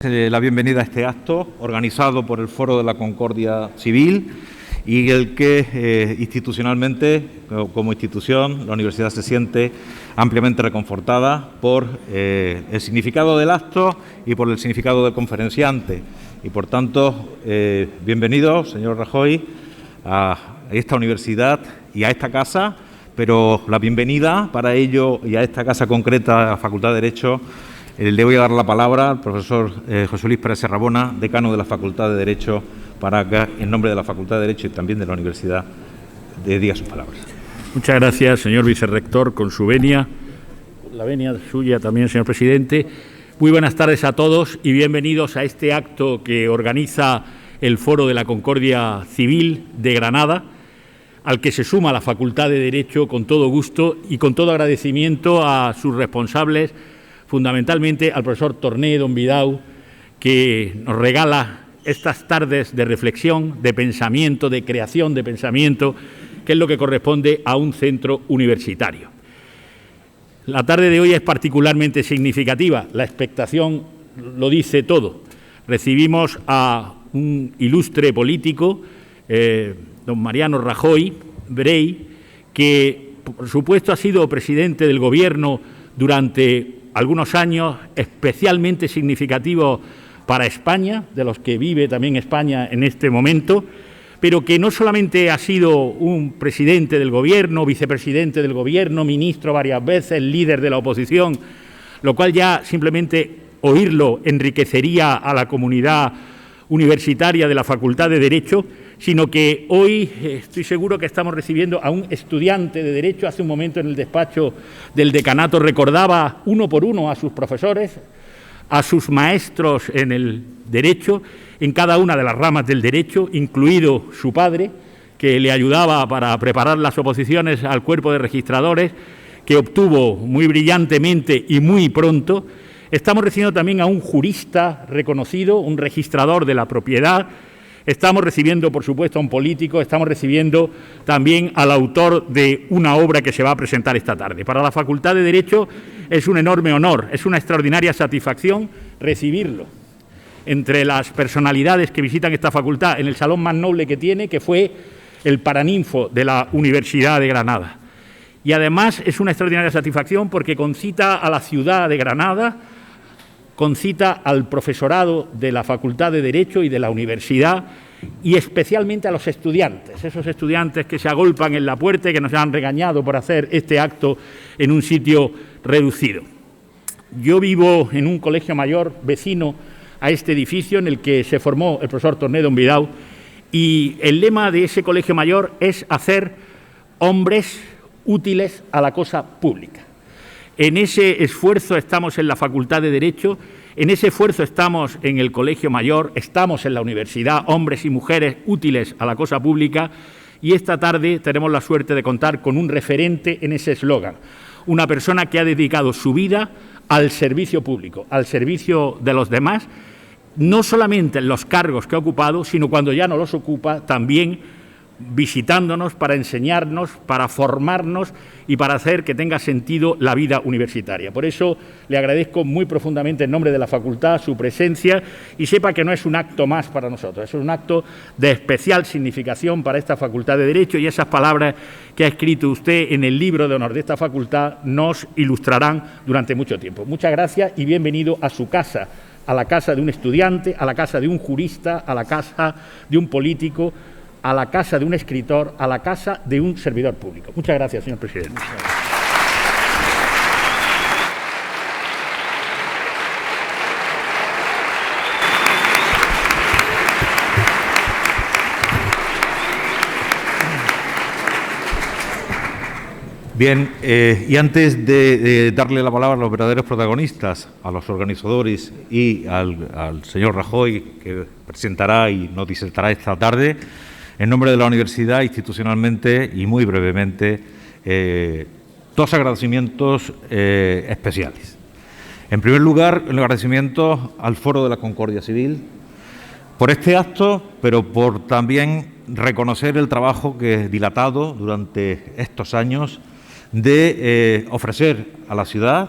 La bienvenida a este acto organizado por el Foro de la Concordia Civil y el que institucionalmente, como institución, la Universidad se siente ampliamente reconfortada por el significado del acto y por el significado del conferenciante. Y por tanto, bienvenido, señor Rajoy, a esta universidad y a esta casa, pero la bienvenida para ello y a esta casa concreta, a la Facultad de Derecho, le voy a dar la palabra al profesor José Luis Pérez Serrabona, decano de la Facultad de Derecho, para que, en nombre de la Facultad de Derecho y también de la Universidad, diga sus palabras. Muchas gracias, señor vicerrector, con su venia. La venia suya también, señor presidente. Muy buenas tardes a todos y bienvenidos a este acto que organiza el Foro de la Concordia Civil de Granada, al que se suma la Facultad de Derecho con todo gusto y con todo agradecimiento a sus responsables, fundamentalmente al profesor Torné Don Vidal, que nos regala estas tardes de reflexión, de pensamiento, de creación de pensamiento, que es lo que corresponde a un centro universitario. La tarde de hoy es particularmente significativa, la expectación lo dice todo. Recibimos a un ilustre político, don Mariano Rajoy Brey, que por supuesto ha sido presidente del Gobierno durante algunos años especialmente significativos para España, de los que vive también España en este momento, pero que no solamente ha sido un presidente del Gobierno, vicepresidente del Gobierno, ministro varias veces, líder de la oposición, lo cual ya simplemente oírlo enriquecería a la comunidad universitaria de la Facultad de Derecho, sino que hoy estoy seguro que estamos recibiendo a un estudiante de Derecho. Hace un momento en el despacho del decanato recordaba uno por uno a sus profesores, a sus maestros en el Derecho, en cada una de las ramas del Derecho, incluido su padre, que le ayudaba para preparar las oposiciones al cuerpo de registradores, que obtuvo muy brillantemente y muy pronto. Estamos recibiendo también a un jurista reconocido, un registrador de la propiedad. Estamos recibiendo, por supuesto, a un político, estamos recibiendo también al autor de una obra que se va a presentar esta tarde. Para la Facultad de Derecho es un enorme honor, es una extraordinaria satisfacción recibirlo entre las personalidades que visitan esta facultad en el salón más noble que tiene, que fue el Paraninfo de la Universidad de Granada. Y además es una extraordinaria satisfacción porque concita a la ciudad de Granada, concita al profesorado de la Facultad de Derecho y de la Universidad y especialmente a los estudiantes, esos estudiantes que se agolpan en la puerta y que nos han regañado por hacer este acto en un sitio reducido. Yo vivo en un colegio mayor vecino a este edificio en el que se formó el profesor Torné Don Vidal y el lema de ese colegio mayor es hacer hombres útiles a la cosa pública. En ese esfuerzo estamos en la Facultad de Derecho, en ese esfuerzo estamos en el Colegio Mayor, estamos en la universidad, hombres y mujeres útiles a la cosa pública, y esta tarde tenemos la suerte de contar con un referente en ese eslogan, una persona que ha dedicado su vida al servicio público, al servicio de los demás, no solamente en los cargos que ha ocupado, sino cuando ya no los ocupa, también visitándonos para enseñarnos, para formarnos y para hacer que tenga sentido la vida universitaria. Por eso le agradezco muy profundamente en nombre de la facultad su presencia y sepa que no es un acto más para nosotros, es un acto de especial significación para esta Facultad de Derecho y esas palabras que ha escrito usted en el libro de honor de esta facultad nos ilustrarán durante mucho tiempo. Muchas gracias y bienvenido a su casa, a la casa de un estudiante, a la casa de un jurista, a la casa de un político, a la casa de un escritor, a la casa de un servidor público. Muchas gracias, señor presidente. Bien, y antes de darle la palabra a los verdaderos protagonistas, a los organizadores y al señor Rajoy, que presentará y nos disertará esta tarde, en nombre de la universidad, institucionalmente y muy brevemente, dos agradecimientos especiales. En primer lugar, el agradecimiento al Foro de la Concordia Civil por este acto, pero por también reconocer el trabajo que dilatado durante estos años de ofrecer a la ciudad,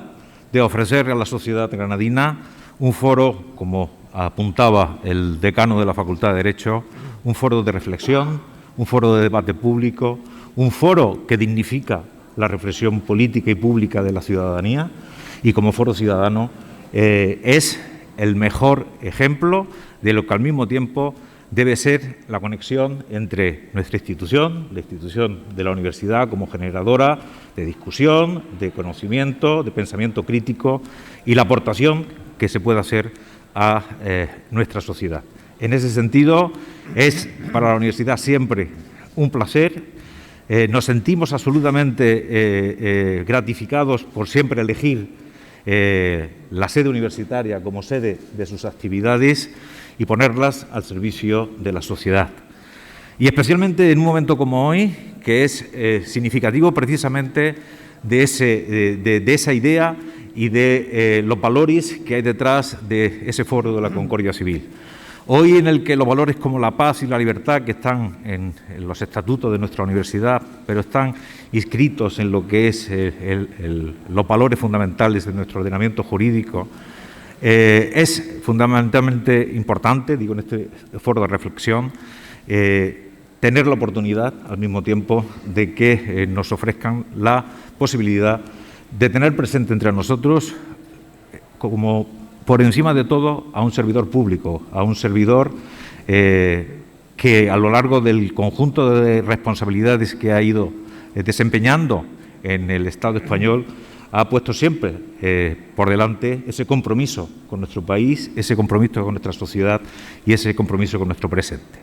de ofrecer a la sociedad granadina un foro, como apuntaba el decano de la Facultad de Derecho, un foro de reflexión, un foro de debate público, un foro que dignifica la reflexión política y pública de la ciudadanía, y como foro ciudadano es el mejor ejemplo de lo que al mismo tiempo debe ser la conexión entre nuestra institución, la institución de la universidad como generadora de discusión, de conocimiento, de pensamiento crítico y la aportación que se pueda hacer a nuestra sociedad. En ese sentido, es para la universidad siempre un placer. Nos sentimos absolutamente gratificados por siempre elegir la sede universitaria como sede de sus actividades y ponerlas al servicio de la sociedad. Y especialmente en un momento como hoy, que es significativo precisamente de esa idea y de los valores que hay detrás de ese foro de la concordia civil. Hoy en el que los valores como la paz y la libertad, que están en los estatutos de nuestra universidad, pero están inscritos en lo que es los valores fundamentales de nuestro ordenamiento jurídico, es fundamentalmente importante, digo, en este foro de reflexión, tener la oportunidad al mismo tiempo de que nos ofrezcan la posibilidad de tener presente entre nosotros, como por encima de todo, a un servidor público, a un servidor que a lo largo del conjunto de responsabilidades que ha ido desempeñando en el Estado español, ha puesto siempre por delante ese compromiso con nuestro país, ese compromiso con nuestra sociedad y ese compromiso con nuestro presente.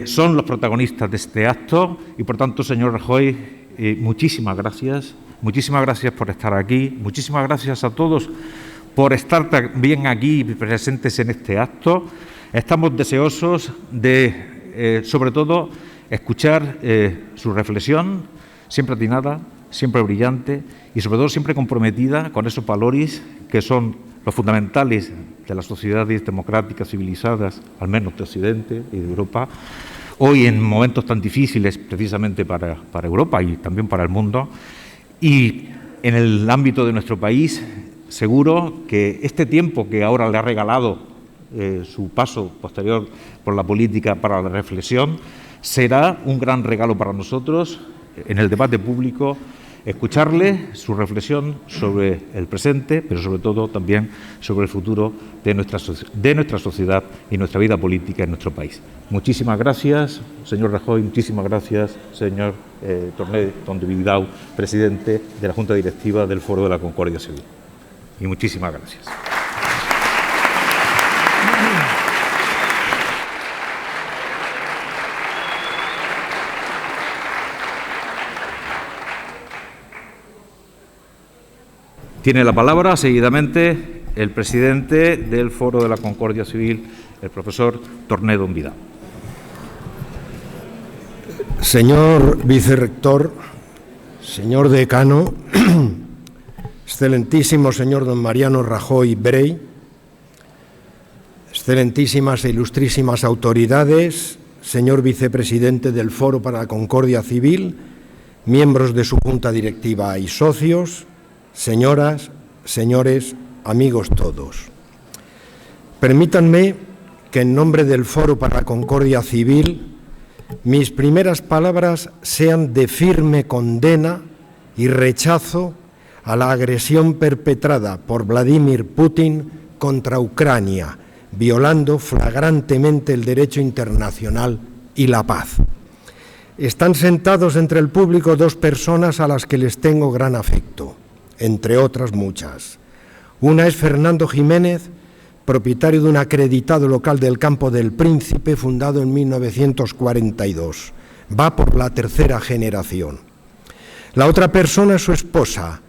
Son los protagonistas de este acto y, por tanto, señor Rajoy, muchísimas gracias por estar aquí, muchísimas gracias a todos por estar también aquí presentes en este acto. Estamos deseosos de, sobre todo, escuchar su reflexión, siempre atinada, siempre brillante y, sobre todo, siempre comprometida con esos valores que son los fundamentales de las sociedades democráticas civilizadas, al menos de Occidente y de Europa, hoy en momentos tan difíciles precisamente para Europa y también para el mundo. Y en el ámbito de nuestro país, seguro que este tiempo que ahora le ha regalado su paso posterior por la política para la reflexión será un gran regalo para nosotros en el debate público, escucharle su reflexión sobre el presente, pero sobre todo también sobre el futuro de nuestra sociedad y nuestra vida política en nuestro país. Muchísimas gracias, señor Rajoy, muchísimas gracias, señor Torné Tondubidau, presidente de la Junta Directiva del Foro de la Concordia Civil. Y muchísimas gracias. Tiene la palabra seguidamente el presidente del Foro de la Concordia Civil, el profesor Torné Tondubidau. Señor vicerrector, señor decano, excelentísimo señor don Mariano Rajoy Brey, excelentísimas e ilustrísimas autoridades, señor vicepresidente del Foro para la Concordia Civil, miembros de su Junta Directiva y socios, señoras, señores, amigos todos. Permítanme que en nombre del Foro para la Concordia Civil mis primeras palabras sean de firme condena y rechazo a la agresión perpetrada por Vladimir Putin contra Ucrania, violando flagrantemente el derecho internacional y la paz. Están sentados entre el público dos personas a las que les tengo gran afecto, entre otras muchas. Una es Fernando Jiménez, propietario de un acreditado local del Campo del Príncipe, fundado en 1942. Va por la tercera generación. La otra persona es su esposa,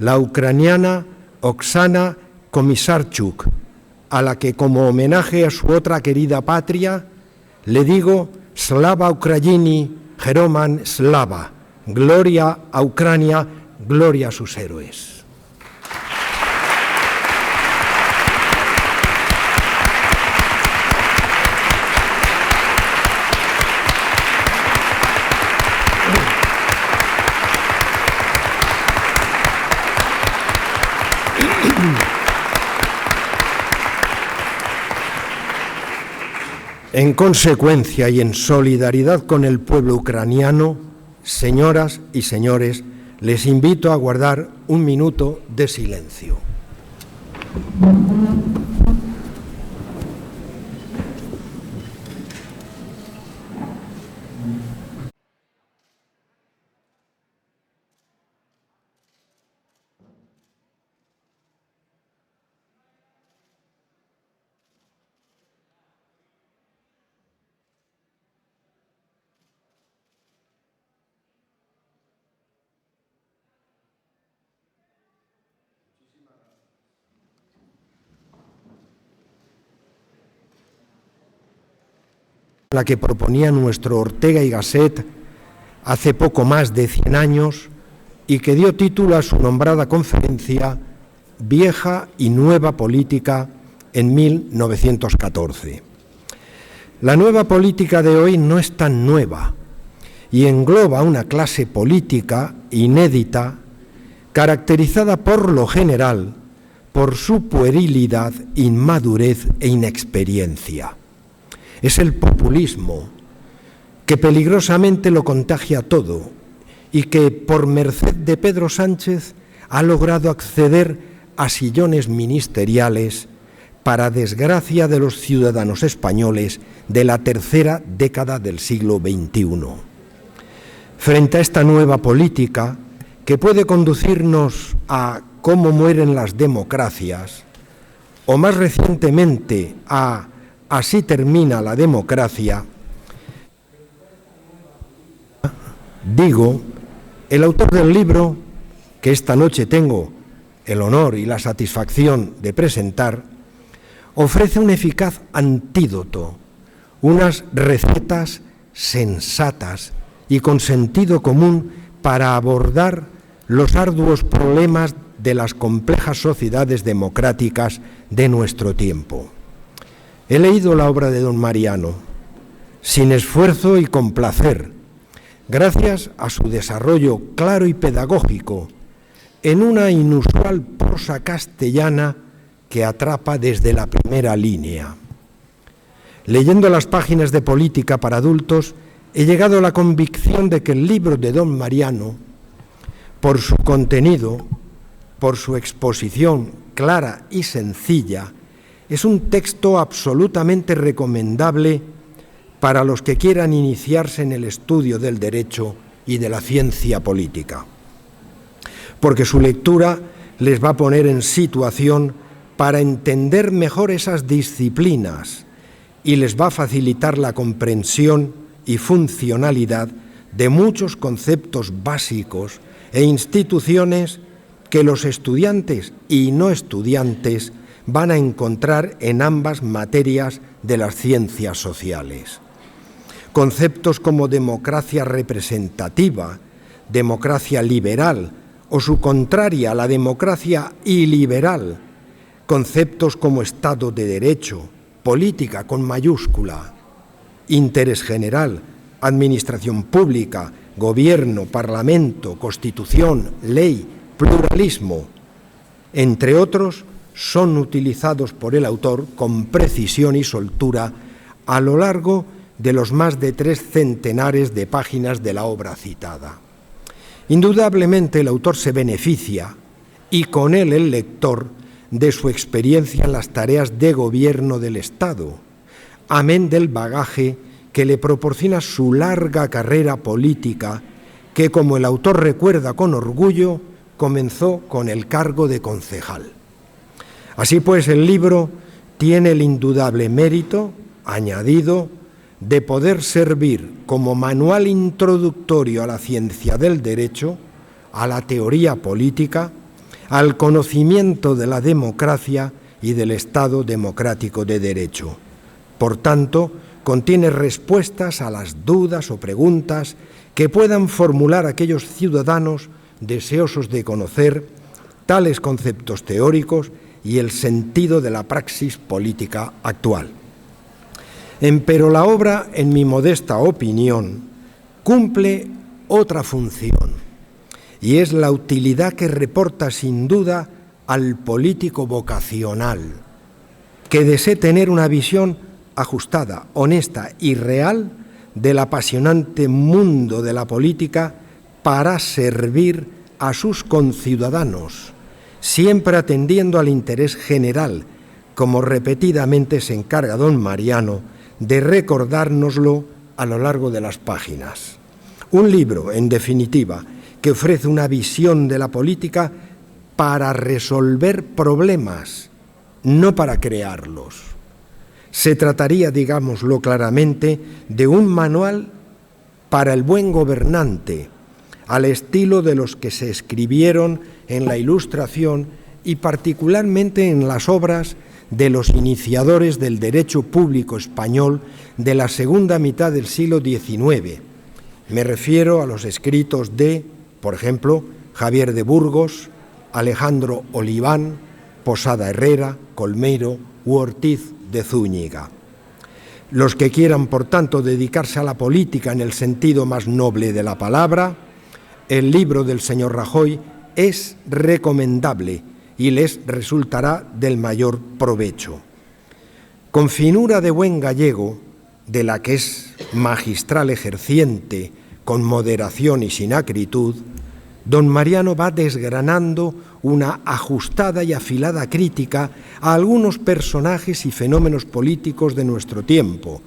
la ucraniana Oksana Komisarchuk, a la que, como homenaje a su otra querida patria, le digo Slava Ukraini, Geroman Slava, gloria a Ucrania, gloria a sus héroes. En consecuencia y en solidaridad con el pueblo ucraniano, señoras y señores, les invito a guardar un minuto de silencio. La que proponía nuestro Ortega y Gasset hace poco más de 100 años y que dio título a su nombrada conferencia Vieja y Nueva Política en 1914. La nueva política de hoy no es tan nueva y engloba una clase política inédita caracterizada por lo general por su puerilidad, inmadurez e inexperiencia. Es el populismo que peligrosamente lo contagia todo y que, por merced de Pedro Sánchez, ha logrado acceder a sillones ministeriales para desgracia de los ciudadanos españoles de la tercera década del siglo XXI. Frente a esta nueva política, que puede conducirnos a cómo mueren las democracias, o más recientemente a así termina la democracia, digo, el autor del libro, que esta noche tengo el honor y la satisfacción de presentar, ofrece un eficaz antídoto, unas recetas sensatas y con sentido común para abordar los arduos problemas de las complejas sociedades democráticas de nuestro tiempo. He leído la obra de don Mariano, sin esfuerzo y con placer, gracias a su desarrollo claro y pedagógico, en una inusual prosa castellana que atrapa desde la primera línea. Leyendo las páginas de Política para adultos, he llegado a la convicción de que el libro de don Mariano, por su contenido, por su exposición clara y sencilla, es un texto absolutamente recomendable para los que quieran iniciarse en el estudio del derecho y de la ciencia política, porque su lectura les va a poner en situación para entender mejor esas disciplinas y les va a facilitar la comprensión y funcionalidad de muchos conceptos básicos e instituciones que los estudiantes y no estudiantes van a encontrar en ambas materias de las ciencias sociales. Conceptos como democracia representativa, democracia liberal o su contraria, la democracia iliberal, conceptos como Estado de Derecho, política con mayúscula, interés general, administración pública, gobierno, parlamento, constitución, ley, pluralismo, entre otros, son utilizados por el autor con precisión y soltura a lo largo de los más de 3 centenares de páginas de la obra citada. Indudablemente el autor se beneficia, y con él el lector, de su experiencia en las tareas de gobierno del Estado, amén del bagaje que le proporciona su larga carrera política, que, como el autor recuerda con orgullo, comenzó con el cargo de concejal. Así pues, el libro tiene el indudable mérito añadido de poder servir como manual introductorio a la ciencia del derecho, a la teoría política, al conocimiento de la democracia y del Estado democrático de derecho. Por tanto, contiene respuestas a las dudas o preguntas que puedan formular aquellos ciudadanos deseosos de conocer tales conceptos teóricos y el sentido de la praxis política actual. Empero la obra, en mi modesta opinión, cumple otra función, y es la utilidad que reporta sin duda al político vocacional, que desee tener una visión ajustada, honesta y real del apasionante mundo de la política para servir a sus conciudadanos, siempre atendiendo al interés general, como repetidamente se encarga don Mariano de recordárnoslo a lo largo de las páginas. Un libro, en definitiva, que ofrece una visión de la política para resolver problemas, no para crearlos. Se trataría, digámoslo claramente, de un manual para el buen gobernante, al estilo de los que se escribieron en la Ilustración y particularmente en las obras de los iniciadores del derecho público español de la segunda mitad del siglo XIX. Me refiero a los escritos de, por ejemplo, Javier de Burgos, Alejandro Oliván, Posada Herrera, Colmeiro u Ortiz de Zúñiga. Los que quieran, por tanto, dedicarse a la política en el sentido más noble de la palabra, el libro del señor Rajoy es recomendable y les resultará del mayor provecho. Con finura de buen gallego, de la que es magistral ejerciente, con moderación y sin acritud, don Mariano va desgranando una ajustada y afilada crítica a algunos personajes y fenómenos políticos de nuestro tiempo,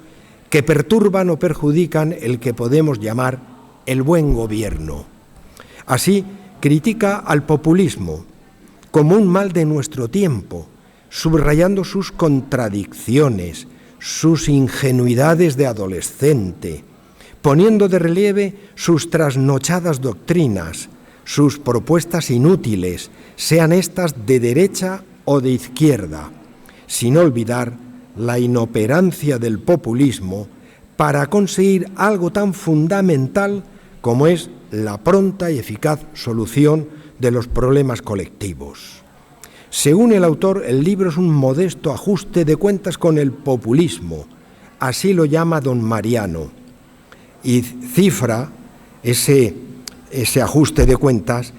que perturban o perjudican el que podemos llamar el buen gobierno. Así, critica al populismo como un mal de nuestro tiempo, subrayando sus contradicciones, sus ingenuidades de adolescente, poniendo de relieve sus trasnochadas doctrinas, sus propuestas inútiles, sean estas de derecha o de izquierda, sin olvidar la inoperancia del populismo para conseguir algo tan fundamental como es la pronta y eficaz solución de los problemas colectivos. Según el autor, el libro es un modesto ajuste de cuentas con el populismo, así lo llama don Mariano, y cifra ese ajuste de cuentas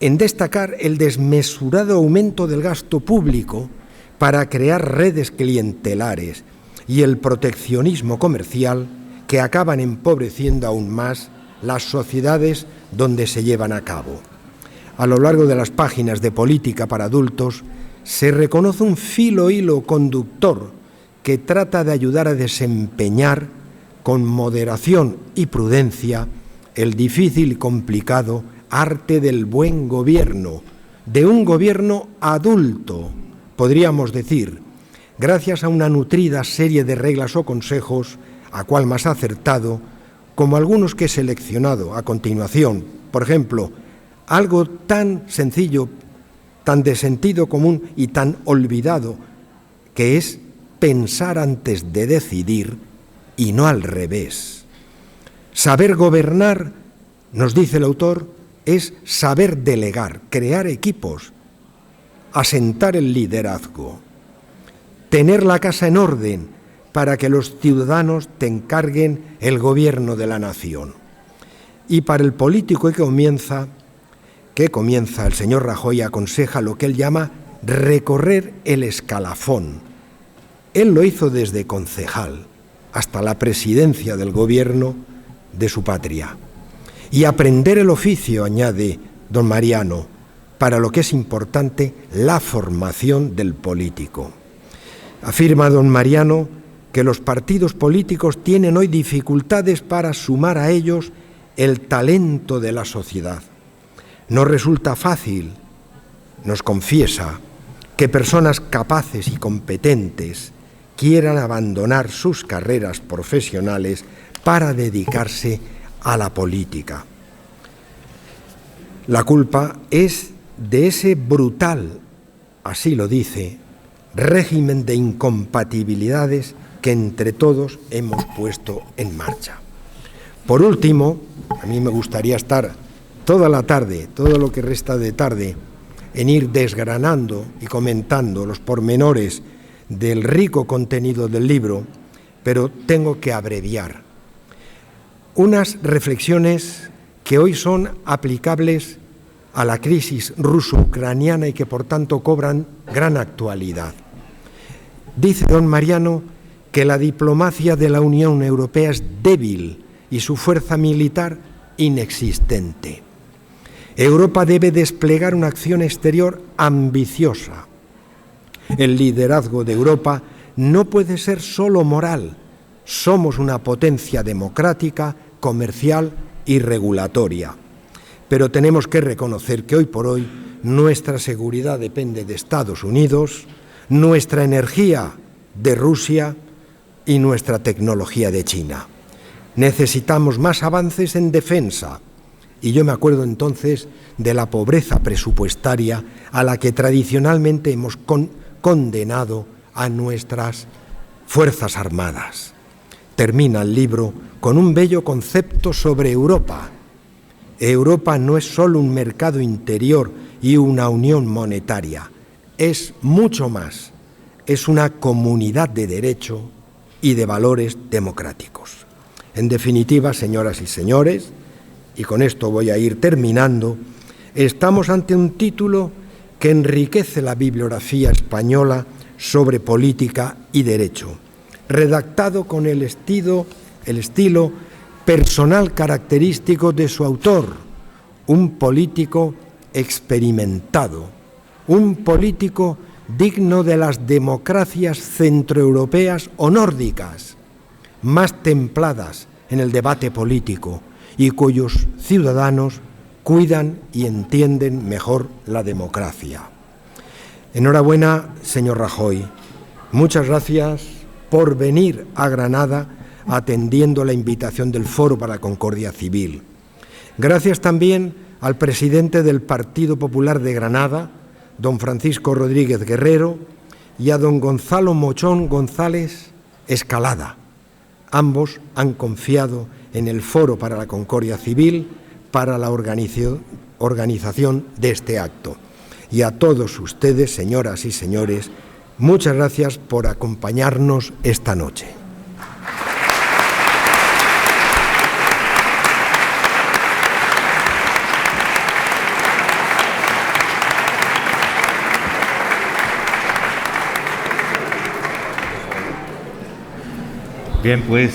en destacar el desmesurado aumento del gasto público para crear redes clientelares y el proteccionismo comercial que acaban empobreciendo aún más las sociedades donde se llevan a cabo. A lo largo de las páginas de Política para Adultos se reconoce un hilo conductor que trata de ayudar a desempeñar con moderación y prudencia el difícil y complicado arte del buen gobierno, de un gobierno adulto, podríamos decir, gracias a una nutrida serie de reglas o consejos, a cual más acertado, como algunos que he seleccionado a continuación. Por ejemplo, algo tan sencillo, tan de sentido común y tan olvidado, que es pensar antes de decidir y no al revés. Saber gobernar, nos dice el autor, es saber delegar, crear equipos, asentar el liderazgo, tener la casa en orden para que los ciudadanos te encarguen el gobierno de la nación. Y para el político que comienza el señor Rajoy aconseja lo que él llama recorrer el escalafón. Él lo hizo desde concejal hasta la presidencia del gobierno de su patria. Y aprender el oficio, añade don Mariano, para lo que es importante, la formación del político. Afirma don Mariano que los partidos políticos tienen hoy dificultades para sumar a ellos el talento de la sociedad. No resulta fácil, nos confiesa, que personas capaces y competentes quieran abandonar sus carreras profesionales para dedicarse a la política. La culpa es de ese brutal, así lo dice, régimen de incompatibilidades que entre todos hemos puesto en marcha. Por último, a mí me gustaría estar toda la tarde, todo lo que resta de tarde, en ir desgranando y comentando los pormenores del rico contenido del libro, pero tengo que abreviar. Unas reflexiones que hoy son aplicables a la crisis ruso-ucraniana y que por tanto cobran gran actualidad. Dice don Mariano que la diplomacia de la Unión Europea es débil y su fuerza militar inexistente. Europa debe desplegar una acción exterior ambiciosa. El liderazgo de Europa no puede ser solo moral. Somos una potencia democrática, comercial y regulatoria. Pero tenemos que reconocer que hoy por hoy nuestra seguridad depende de Estados Unidos, nuestra energía de Rusia y nuestra tecnología de China. Necesitamos más avances en defensa. Y yo me acuerdo entonces de la pobreza presupuestaria a la que tradicionalmente hemos condenado a nuestras Fuerzas Armadas. Termina el libro con un bello concepto sobre Europa. Europa no es solo un mercado interior y una unión monetaria, es mucho más. Es una comunidad de derecho y de valores democráticos. En definitiva, señoras y señores, y con esto voy a ir terminando, estamos ante un título que enriquece la bibliografía española sobre política y derecho, redactado con el estilo personal característico de su autor, un político experimentado, un político digno de las democracias centroeuropeas o nórdicas, más templadas en el debate político y cuyos ciudadanos cuidan y entienden mejor la democracia. Enhorabuena, señor Rajoy. Muchas gracias por venir a Granada atendiendo la invitación del Foro para la Concordia Civil. Gracias también al presidente del Partido Popular de Granada, don Francisco Rodríguez Guerrero, y a don Gonzalo Mochón González Escalada. Ambos han confiado en el Foro para la Concordia Civil para la organización de este acto. Y a todos ustedes, señoras y señores, muchas gracias por acompañarnos esta noche. Bien, pues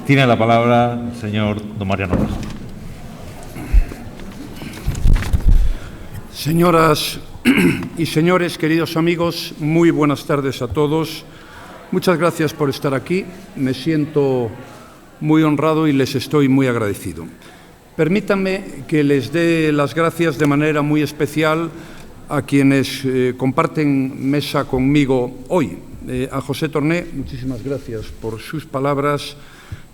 tiene la palabra el señor don Mariano Rajoy. Señoras y señores, queridos amigos, muy buenas tardes a todos. Muchas gracias por estar aquí. Me siento muy honrado y les estoy muy agradecido. Permítanme que les dé las gracias de manera muy especial a quienes comparten mesa conmigo hoy. A José Torné, muchísimas gracias por sus palabras,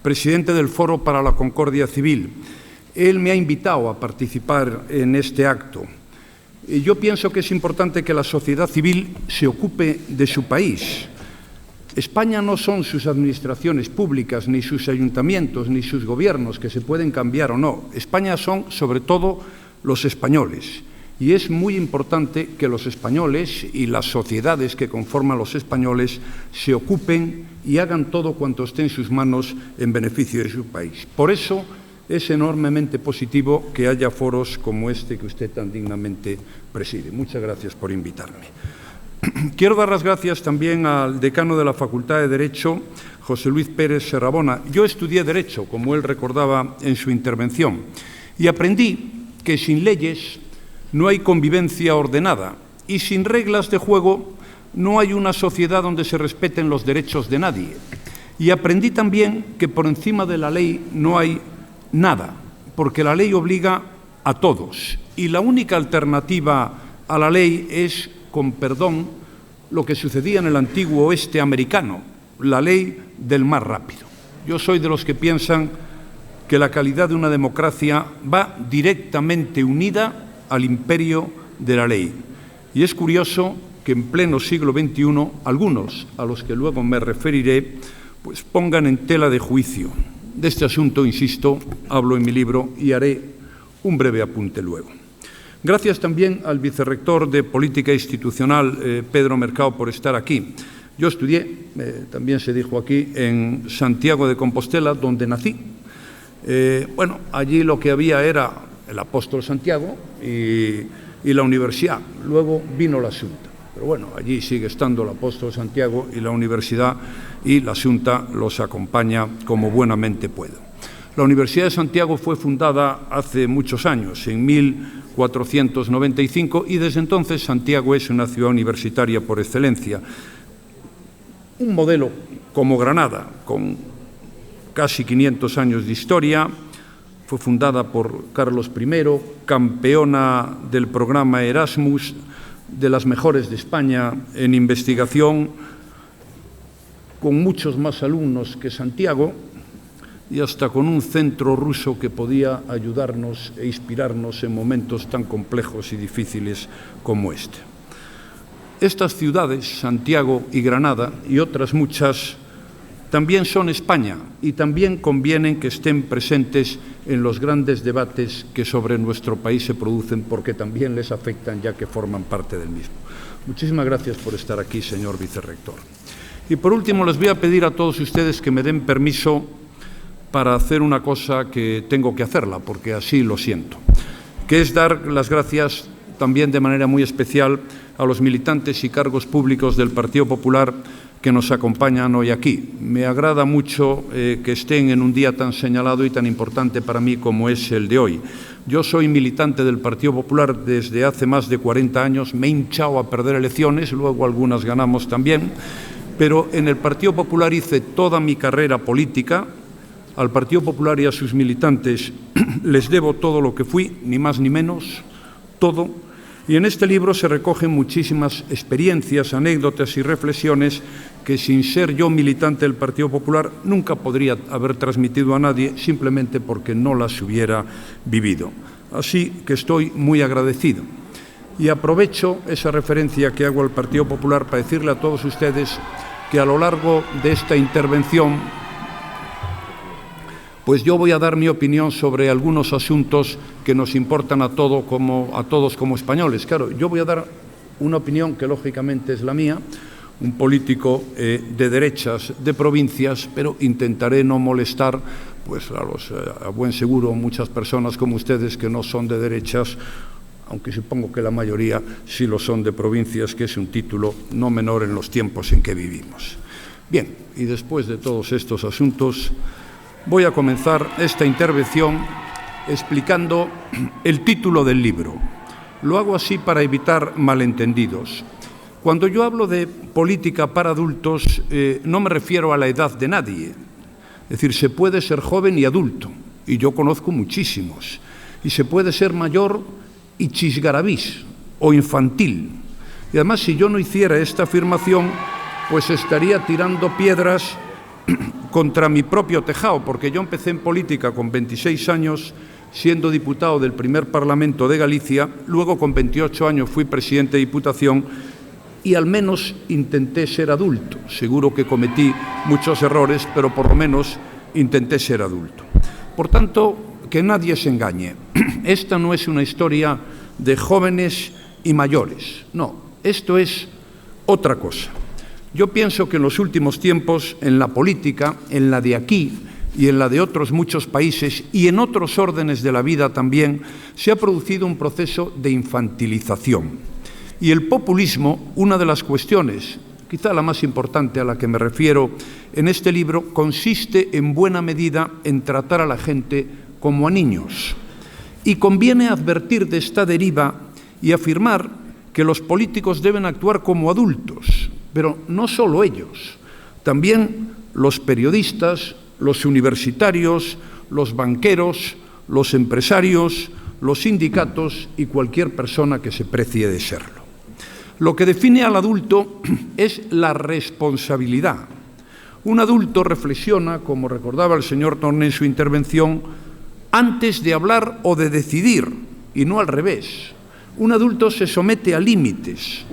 presidente del Foro para la Concordia Civil. Él me ha invitado a participar en este acto. Y yo pienso que es importante que la sociedad civil se ocupe de su país. España no son sus administraciones públicas, ni sus ayuntamientos, ni sus gobiernos, que se pueden cambiar o no. España son, sobre todo, los españoles. Y es muy importante que los españoles y las sociedades que conforman los españoles se ocupen y hagan todo cuanto esté en sus manos en beneficio de su país. Por eso es enormemente positivo que haya foros como este que usted tan dignamente preside. Muchas gracias por invitarme. Quiero dar las gracias también al decano de la Facultad de Derecho, José Luis Pérez Serrabona. Yo estudié Derecho, como él recordaba en su intervención, y aprendí que sin leyes no hay convivencia ordenada y sin reglas de juego no hay una sociedad donde se respeten los derechos de nadie. Y aprendí también que por encima de la ley no hay nada, porque la ley obliga a todos. Y la única alternativa a la ley es, con perdón, lo que sucedía en el antiguo oeste americano, la ley del más rápido. Yo soy de los que piensan que la calidad de una democracia va directamente unida al imperio de la ley. Y es curioso que en pleno siglo XXI, algunos, a los que luego me referiré, pues pongan en tela de juicio. De este asunto, insisto, hablo en mi libro y haré un breve apunte luego. Gracias también al vicerrector de Política Institucional, Pedro Mercado, por estar aquí. Yo estudié, también se dijo aquí, en Santiago de Compostela, donde nací. Allí lo que había era el apóstol Santiago y la universidad. Luego vino la Asunta. Pero bueno, allí sigue estando el Apóstol Santiago y la universidad y la Xunta los acompaña como buenamente puedo. La Universidad de Santiago fue fundada hace muchos años, en 1495, y desde entonces Santiago es una ciudad universitaria por excelencia. Un modelo como Granada, con casi 500 años de historia, fue fundada por Carlos I, campeona del programa Erasmus, de las mejores de España en investigación, con muchos más alumnos que Santiago y hasta con un centro ruso que podía ayudarnos e inspirarnos en momentos tan complejos y difíciles como este. Estas ciudades, Santiago y Granada, y otras muchas, también son España y también convienen que estén presentes en los grandes debates que sobre nuestro país se producen, porque también les afectan ya que forman parte del mismo. Muchísimas gracias por estar aquí, señor vicerrector. Y por último, les voy a pedir a todos ustedes que me den permiso para hacer una cosa que tengo que hacerla, porque así lo siento, que es dar las gracias también de manera muy especial a los militantes y cargos públicos del Partido Popular que nos acompañan hoy aquí. Me agrada mucho que estén en un día tan señalado y tan importante para mí como es el de hoy. Yo soy militante del Partido Popular desde hace más de 40 años, me he hinchado a perder elecciones, luego algunas ganamos también, pero en el Partido Popular hice toda mi carrera política. Al Partido Popular y a sus militantes les debo todo lo que fui, ni más ni menos, todo. Y en este libro se recogen muchísimas experiencias, anécdotas y reflexiones que, sin ser yo militante del Partido Popular, nunca podría haber transmitido a nadie, simplemente porque no las hubiera vivido. Así que estoy muy agradecido. Y aprovecho esa referencia que hago al Partido Popular para decirle a todos ustedes que a lo largo de esta intervención, pues yo voy a dar mi opinión sobre algunos asuntos que nos importan a todos como españoles. Claro, yo voy a dar una opinión que lógicamente es la mía, un político de derechas, de provincias, pero intentaré no molestar pues a buen seguro muchas personas como ustedes que no son de derechas, aunque supongo que la mayoría sí lo son de provincias, que es un título no menor en los tiempos en que vivimos. Bien, y después de todos estos asuntos, voy a comenzar esta intervención explicando el título del libro. Lo hago así para evitar malentendidos. Cuando yo hablo de política para adultos, no me refiero a la edad de nadie. Es decir, se puede ser joven y adulto, y yo conozco muchísimos. Y se puede ser mayor y chisgarabís, o infantil. Y además, si yo no hiciera esta afirmación, pues estaría tirando piedras contra mi propio tejado, porque yo empecé en política con 26 años, siendo diputado del primer Parlamento de Galicia, luego con 28 años fui presidente de Diputación y al menos intenté ser adulto. Seguro que cometí muchos errores, pero por lo menos intenté ser adulto. Por tanto, que nadie se engañe. Esta no es una historia de jóvenes y mayores. No, esto es otra cosa. Yo pienso que en los últimos tiempos, en la política, en la de aquí y en la de otros muchos países y en otros órdenes de la vida también, se ha producido un proceso de infantilización. Y el populismo, una de las cuestiones, quizá la más importante a la que me refiero en este libro, consiste en buena medida en tratar a la gente como a niños. Y conviene advertir de esta deriva y afirmar que los políticos deben actuar como adultos, pero no solo ellos, también los periodistas, los universitarios, los banqueros, los empresarios, los sindicatos y cualquier persona que se precie de serlo. Lo que define al adulto es la responsabilidad. Un adulto reflexiona, como recordaba el señor Torné en su intervención, antes de hablar o de decidir, y no al revés. Un adulto se somete a límites,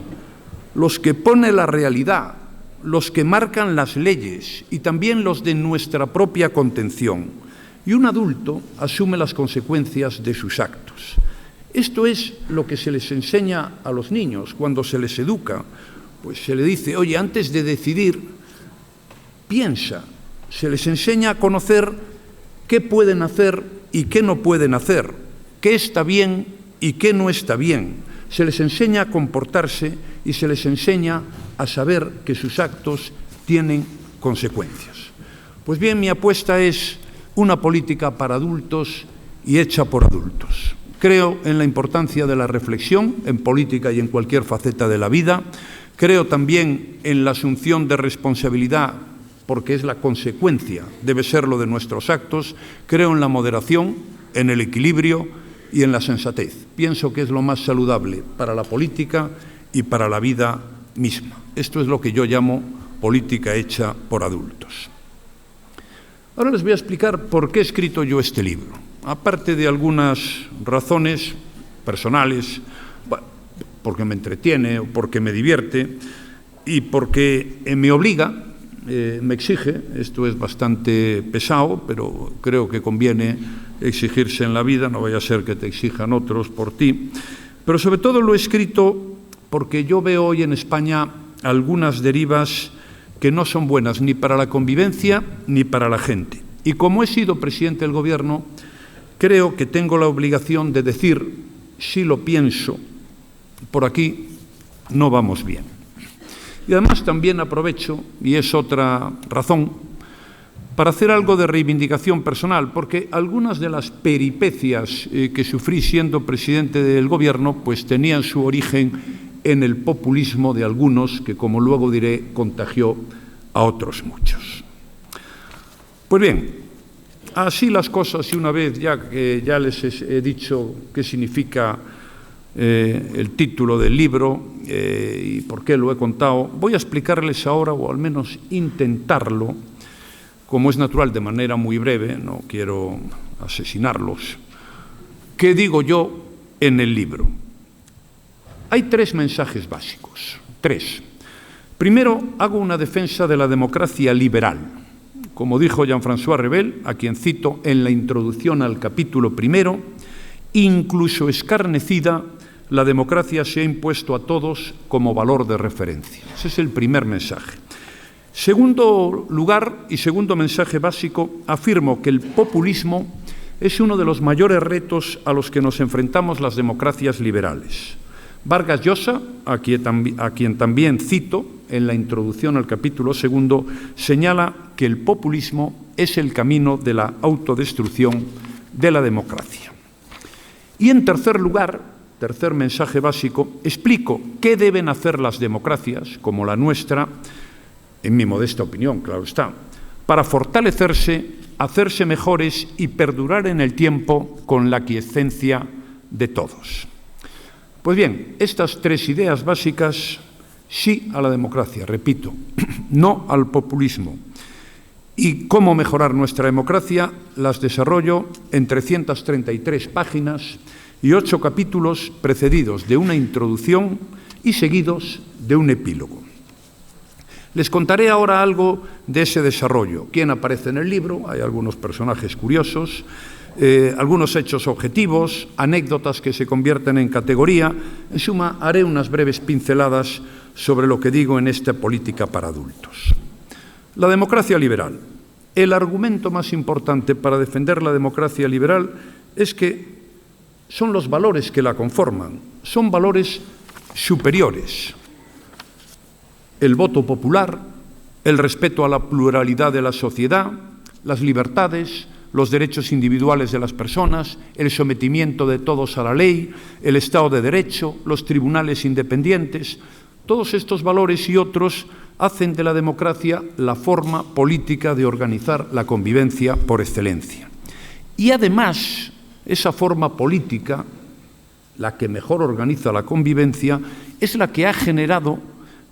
los que pone la realidad, los que marcan las leyes y también los de nuestra propia contención. Y un adulto asume las consecuencias de sus actos. Esto es lo que se les enseña a los niños cuando se les educa. Pues se le dice, oye, antes de decidir, piensa. Se les enseña a conocer qué pueden hacer y qué no pueden hacer, qué está bien y qué no está bien. Se les enseña a comportarse y se les enseña a saber que sus actos tienen consecuencias. Pues bien, mi apuesta es una política para adultos y hecha por adultos. Creo en la importancia de la reflexión en política y en cualquier faceta de la vida. Creo también en la asunción de responsabilidad, porque es la consecuencia, debe serlo, de nuestros actos. Creo en la moderación, en el equilibrio y en la sensatez. Pienso que es lo más saludable para la política y para la vida misma. Esto es lo que yo llamo política hecha por adultos. Ahora les voy a explicar por qué he escrito yo este libro. Aparte de algunas razones personales, bueno, porque me entretiene o porque me divierte y porque me obliga, me exige. Esto es bastante pesado, pero creo que conviene exigirse en la vida, no vaya a ser que te exijan otros por ti. Pero sobre todo lo he escrito porque yo veo hoy en España algunas derivas que no son buenas ni para la convivencia ni para la gente. Y como he sido presidente del Gobierno, creo que tengo la obligación de decir, si lo pienso, por aquí no vamos bien. Y además también aprovecho, y es otra razón, para hacer algo de reivindicación personal, porque algunas de las peripecias que sufrí siendo presidente del Gobierno pues tenían su origen en el populismo de algunos que, como luego diré, contagió a otros muchos. Pues bien, así las cosas, y una vez ya que ya les he dicho qué significa el título del libro y por qué lo he contado, voy a explicarles ahora, o al menos intentarlo, como es natural, de manera muy breve, no quiero asesinarlos, qué digo yo en el libro. Hay 3 mensajes básicos, 3. Primero, hago una defensa de la democracia liberal. Como dijo Jean-François Revel, a quien cito en la introducción al capítulo 1, incluso escarnecida, la democracia se ha impuesto a todos como valor de referencia. Ese es el primer mensaje. Segundo lugar y segundo mensaje básico, afirmo que el populismo es uno de los mayores retos a los que nos enfrentamos las democracias liberales. Vargas Llosa, a quien también cito en la introducción al capítulo 2, señala que el populismo es el camino de la autodestrucción de la democracia. Y en tercer lugar, tercer mensaje básico, explico qué deben hacer las democracias, como la nuestra, en mi modesta opinión, claro está, para fortalecerse, hacerse mejores y perdurar en el tiempo con la aquiescencia de todos. Pues bien, estas 3 ideas básicas, sí a la democracia, repito, no al populismo. Y cómo mejorar nuestra democracia las desarrollo en 333 páginas y 8 capítulos precedidos de una introducción y seguidos de un epílogo. Les contaré ahora algo de ese desarrollo. ¿Quién aparece en el libro? Hay algunos personajes curiosos, algunos hechos objetivos, anécdotas que se convierten en categoría. En suma, haré unas breves pinceladas sobre lo que digo en esta política para adultos. La democracia liberal. El argumento más importante para defender la democracia liberal es que son los valores que la conforman, son valores superiores. El voto popular, el respeto a la pluralidad de la sociedad, las libertades, los derechos individuales de las personas, el sometimiento de todos a la ley, el Estado de Derecho, los tribunales independientes. Todos estos valores y otros hacen de la democracia la forma política de organizar la convivencia por excelencia. Y además, esa forma política, la que mejor organiza la convivencia, es la que ha generado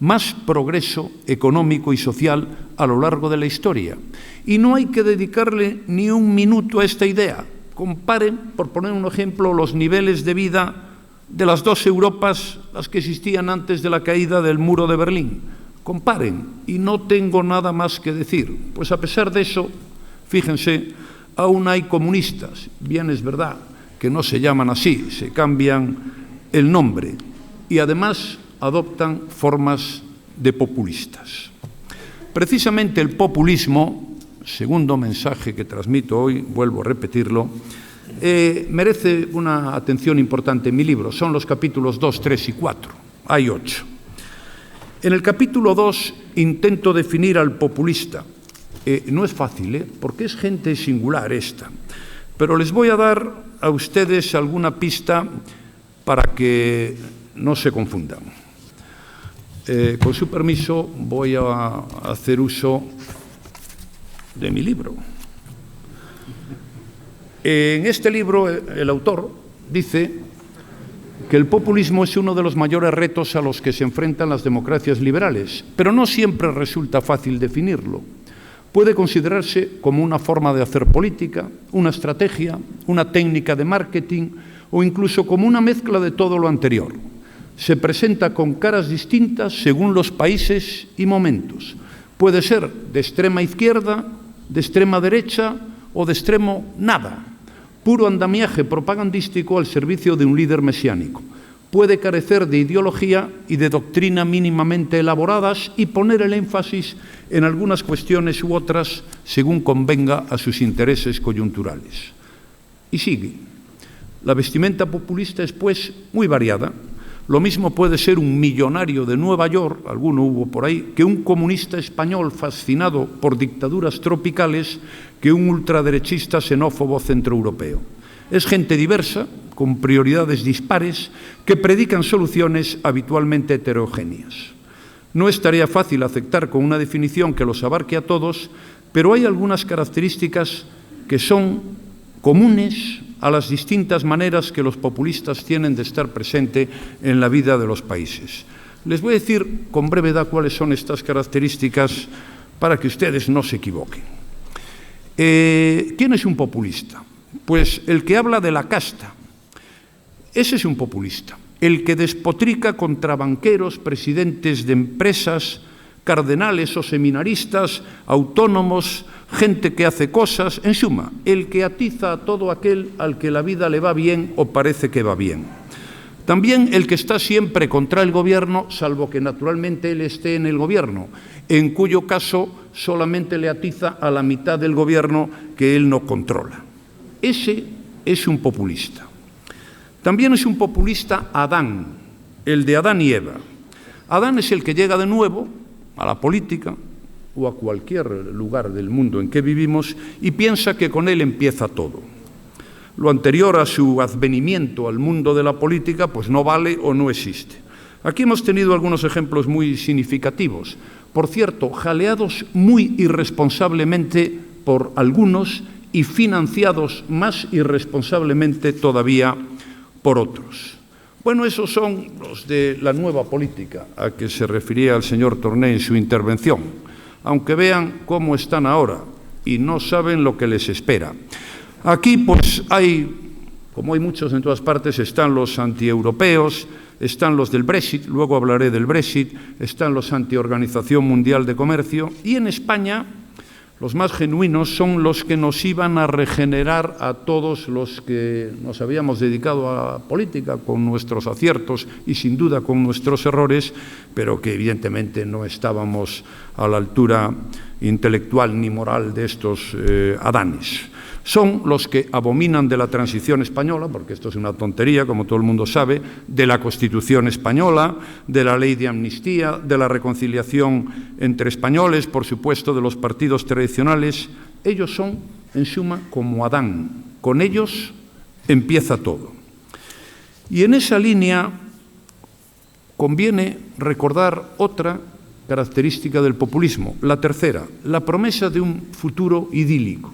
más progreso económico y social a lo largo de la historia. Y no hay que dedicarle ni un minuto a esta idea. Comparen, por poner un ejemplo, los niveles de vida de las 2 Europas, las que existían antes de la caída del muro de Berlín. Comparen, y no tengo nada más que decir. Pues a pesar de eso, fíjense, aún hay comunistas. Bien es verdad que no se llaman así, se cambian el nombre. Y además adoptan formas de populistas. Precisamente el populismo, segundo mensaje que transmito hoy, vuelvo a repetirlo, merece una atención importante en mi libro. Son los capítulos 2, 3 y 4. Hay 8. En el capítulo 2 intento definir al populista. No es fácil, porque es gente singular esta. Pero les voy a dar a ustedes alguna pista para que no se confundan. Con su permiso, voy a hacer uso de mi libro. En este libro, el autor dice que el populismo es uno de los mayores retos a los que se enfrentan las democracias liberales, pero no siempre resulta fácil definirlo. Puede considerarse como una forma de hacer política, una estrategia, una técnica de marketing o incluso como una mezcla de todo lo anterior. Se presenta con caras distintas según los países y momentos. Puede ser de extrema izquierda, de extrema derecha o de extremo nada. Puro andamiaje propagandístico al servicio de un líder mesiánico. Puede carecer de ideología y de doctrina mínimamente elaboradas y poner el énfasis en algunas cuestiones u otras según convenga a sus intereses coyunturales. Y sigue. La vestimenta populista es, pues, muy variada. Lo mismo puede ser un millonario de Nueva York, alguno hubo por ahí, que un comunista español fascinado por dictaduras tropicales, que un ultraderechista xenófobo centroeuropeo. Es gente diversa, con prioridades dispares, que predican soluciones habitualmente heterogéneas. No es tarea fácil aceptar con una definición que los abarque a todos, pero hay algunas características que son comunes a las distintas maneras que los populistas tienen de estar presente en la vida de los países. Les voy a decir con brevedad cuáles son estas características para que ustedes no se equivoquen. ¿Quién es un populista? Pues el que habla de la casta. Ese es un populista. El que despotrica contra banqueros, presidentes de empresas, cardenales o seminaristas, autónomos, gente que hace cosas, en suma, el que atiza a todo aquel al que la vida le va bien o parece que va bien. También el que está siempre contra el gobierno, salvo que naturalmente él esté en el gobierno, en cuyo caso solamente le atiza a la mitad del gobierno que él no controla. Ese es un populista. También es un populista Adán, el de Adán y Eva. Adán es el que llega de nuevo a la política o a cualquier lugar del mundo en que vivimos y piensa que con él empieza todo. Lo anterior a su advenimiento al mundo de la política pues no vale o no existe. Aquí hemos tenido algunos ejemplos muy significativos, por cierto, jaleados muy irresponsablemente por algunos y financiados más irresponsablemente todavía por otros. Bueno, esos son los de la nueva política a que se refería el señor Torné en su intervención, aunque vean cómo están ahora y no saben lo que les espera. Aquí, pues, como hay muchos en todas partes, están los antieuropeos, están los del Brexit, luego hablaré del Brexit, están los anti-Organización Mundial de Comercio, y en España los más genuinos son los que nos iban a regenerar a todos los que nos habíamos dedicado a la política con nuestros aciertos y sin duda con nuestros errores, pero que evidentemente no estábamos a la altura intelectual ni moral de estos adanes. Son los que abominan de la transición española, porque esto es una tontería, como todo el mundo sabe, de la Constitución española, de la ley de amnistía, de la reconciliación entre españoles, por supuesto, de los partidos tradicionales. Ellos son, en suma, como Adán. Con ellos empieza todo. Y en esa línea conviene recordar otra característica del populismo, la tercera, la promesa de un futuro idílico.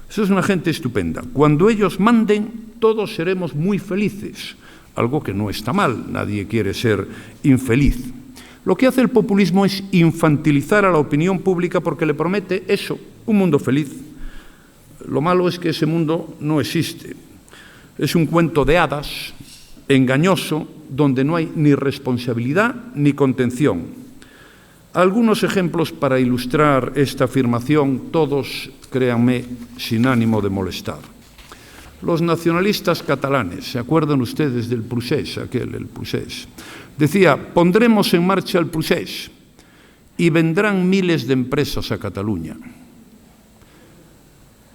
Eso es una gente estupenda. Cuando ellos manden, todos seremos muy felices, algo que no está mal, nadie quiere ser infeliz. Lo que hace el populismo es infantilizar a la opinión pública porque le promete eso, un mundo feliz. Lo malo es que ese mundo no existe. Es un cuento de hadas, engañoso, donde no hay ni responsabilidad ni contención. Algunos ejemplos para ilustrar esta afirmación, todos, créanme, sin ánimo de molestar. Los nacionalistas catalanes, ¿se acuerdan ustedes del Procés, el Procés? Decía, pondremos en marcha el Procés y vendrán miles de empresas a Cataluña.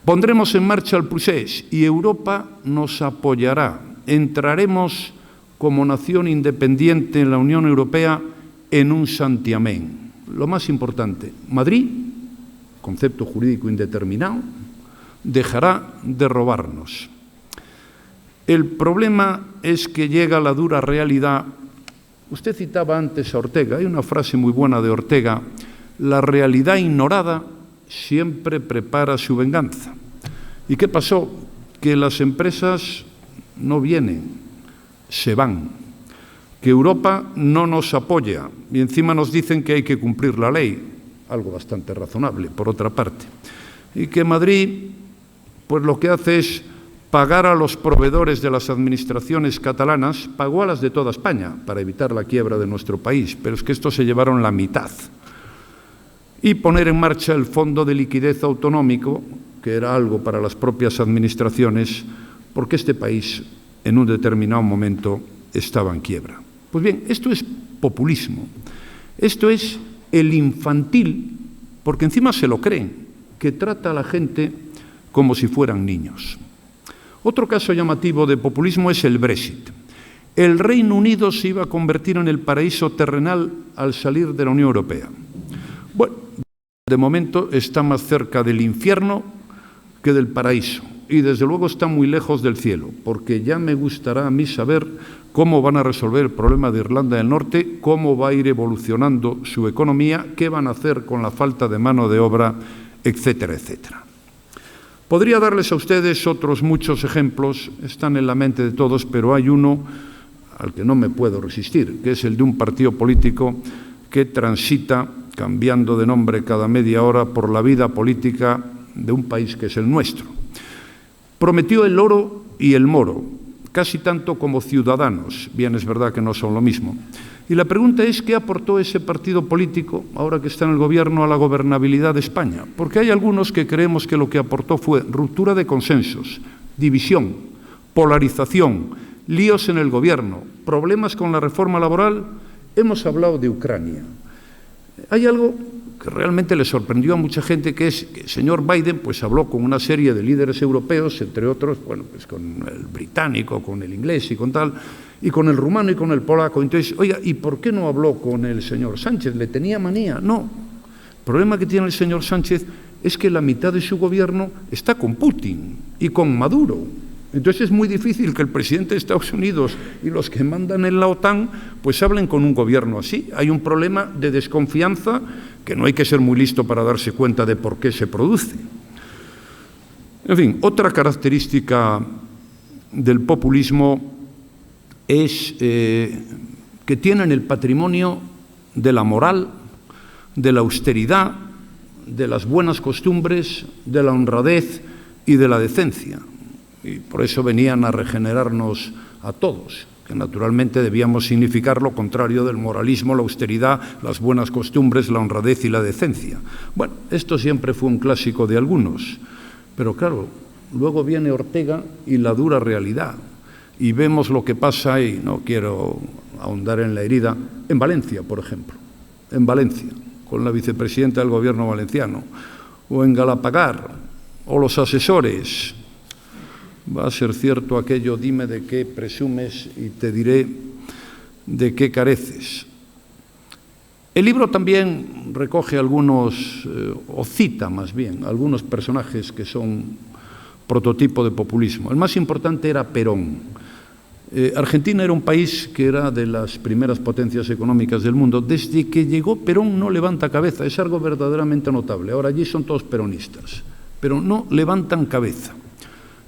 Pondremos en marcha el procés y Europa nos apoyará. Entraremos como nación independiente en la Unión Europea en un santiamén. Lo más importante, Madrid, concepto jurídico indeterminado, dejará de robarnos. El problema es que llega la dura realidad. Usted citaba antes a Ortega, hay una frase muy buena de Ortega: la realidad ignorada siempre prepara su venganza. ¿Y qué pasó? Que las empresas no vienen, se van, que Europa no nos apoya y encima nos dicen que hay que cumplir la ley, algo bastante razonable, por otra parte, y que Madrid pues lo que hace es pagar a los proveedores de las administraciones catalanas, pagó a las de toda España para evitar la quiebra de nuestro país, pero es que estos se llevaron la mitad, y poner en marcha el Fondo de Liquidez Autonómico, que era algo para las propias administraciones, porque este país en un determinado momento estaba en quiebra. Pues bien, esto es populismo, esto es el infantil, porque encima se lo creen, que trata a la gente como si fueran niños. Otro caso llamativo de populismo es el Brexit. El Reino Unido se iba a convertir en el paraíso terrenal al salir de la Unión Europea. Bueno, de momento está más cerca del infierno que del paraíso y desde luego está muy lejos del cielo, porque ya me gustará a mí saber cómo van a resolver el problema de Irlanda del Norte, cómo va a ir evolucionando su economía, qué van a hacer con la falta de mano de obra, etcétera, etcétera. Podría darles a ustedes otros muchos ejemplos, están en la mente de todos, pero hay uno al que no me puedo resistir, que es el de un partido político que transita, cambiando de nombre cada media hora, por la vida política de un país que es el nuestro. Prometió el oro y el moro, casi tanto como Ciudadanos, bien es verdad que no son lo mismo. Y la pregunta es, ¿qué aportó ese partido político, ahora que está en el gobierno, a la gobernabilidad de España? Porque hay algunos que creemos que lo que aportó fue ruptura de consensos, división, polarización, líos en el gobierno, problemas con la reforma laboral. Hemos hablado de Ucrania. Hay algo que realmente le sorprendió a mucha gente, que es que el señor Biden pues habló con una serie de líderes europeos, entre otros, bueno, pues con el británico, con el inglés y con tal, y con el rumano y con el polaco. Entonces, oiga, ¿y por qué no habló con el señor Sánchez? ¿Le tenía manía? No. El problema que tiene el señor Sánchez es que la mitad de su gobierno está con Putin y con Maduro. Entonces es muy difícil que el presidente de Estados Unidos y los que mandan en la OTAN pues hablen con un gobierno así. Hay un problema de desconfianza que no hay que ser muy listo para darse cuenta de por qué se produce. En fin, otra característica del populismo es que tienen el patrimonio de la moral, de la austeridad, de las buenas costumbres, de la honradez y de la decencia. Y por eso venían a regenerarnos a todos, que naturalmente debíamos significar lo contrario del moralismo, la austeridad, las buenas costumbres, la honradez y la decencia. Bueno, esto siempre fue un clásico de algunos, pero claro, luego viene Ortega y la dura realidad, y vemos lo que pasa, y no quiero ahondar en la herida, en Valencia, por ejemplo, en Valencia, con la vicepresidenta del gobierno valenciano, o en Galapagar, o los asesores. Va a ser cierto aquello, dime de qué presumes y te diré de qué careces. El libro también recoge algunos, o cita más bien, algunos personajes que son prototipo de populismo. El más importante era Perón. Argentina era un país que era de las primeras potencias económicas del mundo. Desde que llegó Perón no levanta cabeza, es algo verdaderamente notable. Ahora allí son todos peronistas, pero no levantan cabeza.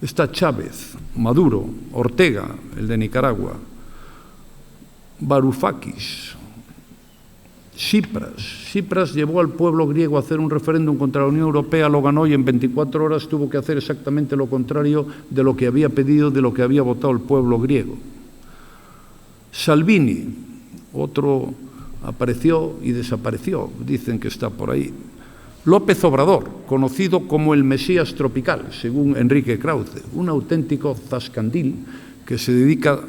Está Chávez, Maduro, Ortega, el de Nicaragua, Varoufakis, Tsipras. Tsipras llevó al pueblo griego a hacer un referéndum contra la Unión Europea, lo ganó y en 24 horas tuvo que hacer exactamente lo contrario de lo que había pedido, de lo que había votado el pueblo griego. Salvini, otro, apareció y desapareció, dicen que está por ahí. López Obrador, conocido como el Mesías tropical, según Enrique Krause, un auténtico zascandil que se dedica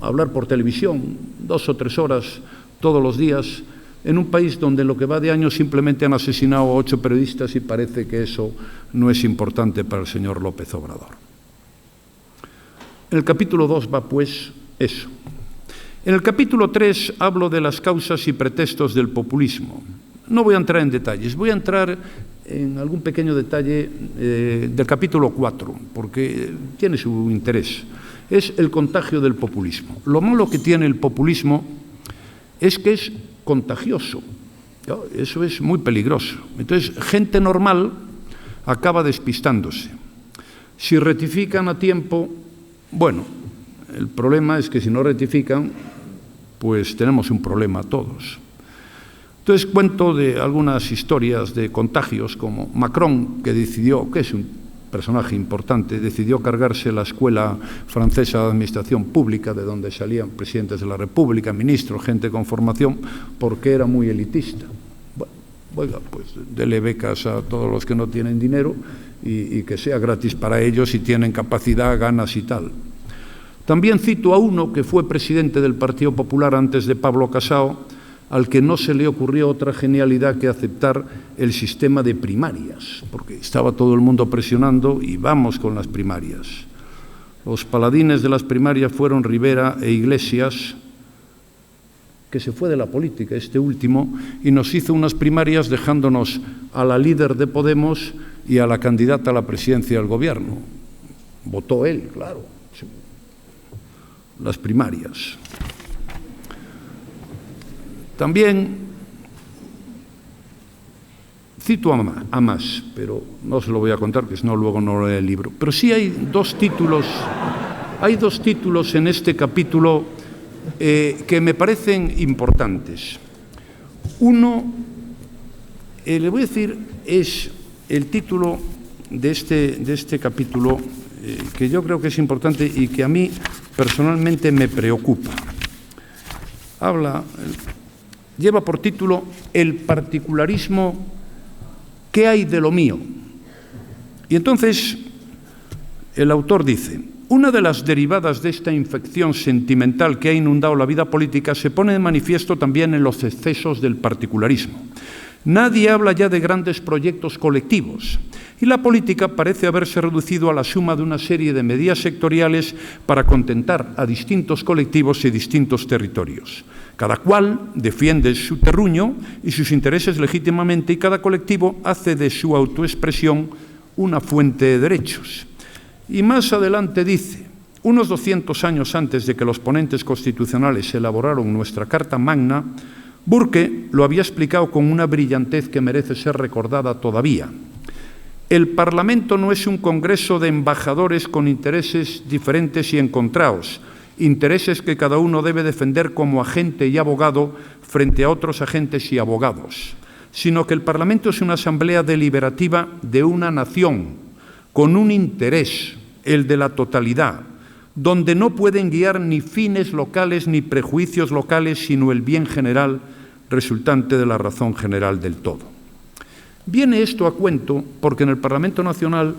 a hablar por televisión 2 o 3 horas todos los días, en un país donde en lo que va de año simplemente han asesinado a 8 periodistas y parece que eso no es importante para el señor López Obrador. En el capítulo 2 va pues eso. En el capítulo 3 hablo de las causas y pretextos del populismo. No voy a entrar en detalles, voy a entrar en algún pequeño detalle del capítulo 4, porque tiene su interés. Es el contagio del populismo. Lo malo que tiene el populismo es que es contagioso. Eso es muy peligroso. Entonces, gente normal acaba despistándose. Si rectifican a tiempo, bueno, el problema es que si no rectifican, pues tenemos un problema todos. Entonces cuento de algunas historias de contagios, como Macron, que decidió, que es un personaje importante, decidió cargarse la Escuela Francesa de Administración Pública, de donde salían presidentes de la República, ministros, gente con formación, porque era muy elitista. Bueno, oiga, pues dele becas a todos los que no tienen dinero y que sea gratis para ellos si tienen capacidad, ganas y tal. También cito a uno que fue presidente del Partido Popular antes de Pablo Casado, al que no se le ocurrió otra genialidad que aceptar el sistema de primarias, porque estaba todo el mundo presionando y vamos con las primarias. Los paladines de las primarias fueron Rivera e Iglesias, que se fue de la política, este último, y nos hizo unas primarias dejándonos a la líder de Podemos y a la candidata a la presidencia del gobierno. Votó él, claro, las primarias. También cito a más, pero no se lo voy a contar, que si no luego no leo el libro. Pero sí hay dos títulos en este capítulo que me parecen importantes. Uno, le voy a decir, es el título de este capítulo que yo creo que es importante y que a mí personalmente me preocupa. Lleva por título El particularismo, ¿qué hay de lo mío? Y entonces el autor dice: una de las derivadas de esta infección sentimental que ha inundado la vida política se pone de manifiesto también en los excesos del particularismo. Nadie habla ya de grandes proyectos colectivos y la política parece haberse reducido a la suma de una serie de medidas sectoriales para contentar a distintos colectivos y distintos territorios. Cada cual defiende su terruño y sus intereses legítimamente y cada colectivo hace de su autoexpresión una fuente de derechos. Y más adelante dice: unos 200 años antes de que los ponentes constitucionales elaboraron nuestra Carta Magna, Burke lo había explicado con una brillantez que merece ser recordada todavía. El Parlamento no es un congreso de embajadores con intereses diferentes y encontrados, intereses que cada uno debe defender como agente y abogado frente a otros agentes y abogados, sino que el Parlamento es una asamblea deliberativa de una nación, con un interés, el de la totalidad, donde no pueden guiar ni fines locales ni prejuicios locales, sino el bien general resultante de la razón general del todo. Viene esto a cuento porque en el Parlamento Nacional